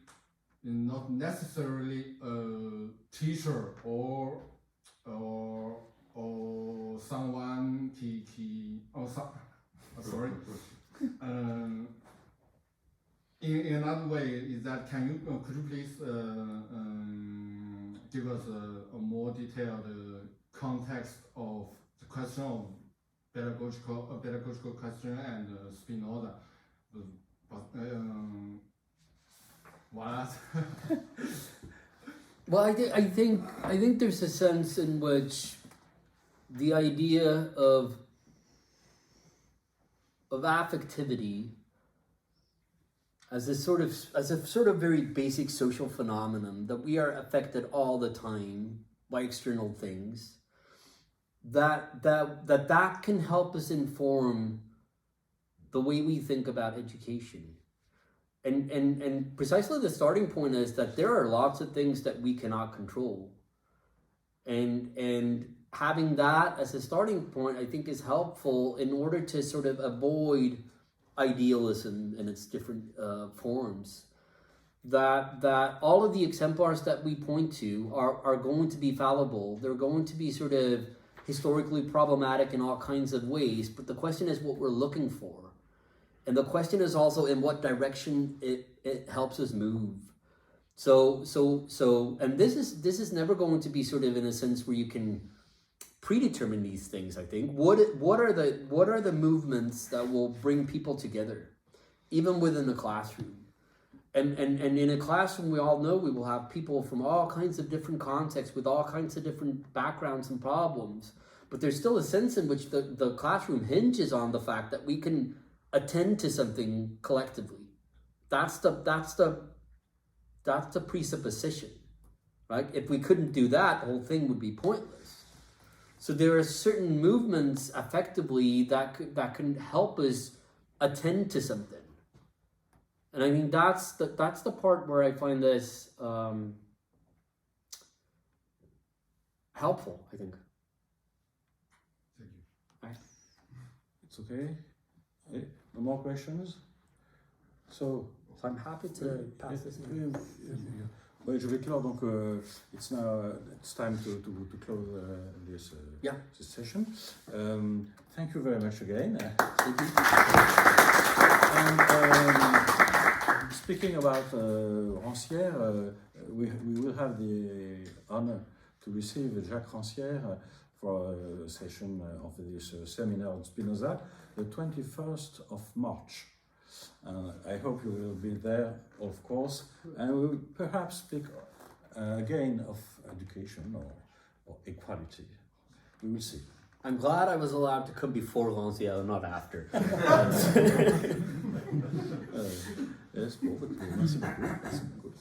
is not necessarily a teacher or someone sorry. In another way, is that could you please give us a more detailed context of the question of pedagogical question and Spinoza? What? Well, I think there's a sense in which the idea of affectivity as a sort of very basic social phenomenon, that we are affected all the time by external things, that can help us inform the way we think about education. And precisely the starting point is that there are lots of things that we cannot control. And having that as a starting point, I think, is helpful in order to sort of avoid idealism in its different forms. That all of the exemplars that we point to are going to be fallible. They're going to be sort of historically problematic in all kinds of ways, but the question is what we're looking for. And the question is also in what direction it helps us move. So and this is never going to be sort of in a sense where you can predetermine these things. I think what are the movements that will bring people together, even within the classroom. And in a classroom, we all know we will have people from all kinds of different contexts with all kinds of different backgrounds and problems. But there's still a sense in which the classroom hinges on the fact that we can attend to something collectively. That's the presupposition, right? If we couldn't do that, the whole thing would be pointless. So there are certain movements effectively that can help us attend to something. And I think that's the part where I find this helpful, I think. Thank you. Right. It's okay. No more questions? So I'm happy to pass this on. Ouais, je vais clore, donc it's time to close this session. Thank you very much again. Thank you. And speaking about Rancière, we will have the honor to receive Jacques Rancière for a session of this seminar on Spinoza, the 21st of March. I hope you will be there, of course, and we will perhaps speak again of education or equality. We will see. I'm glad I was allowed to come before Rancière, not after. Yes, beaucoup. Merci beaucoup.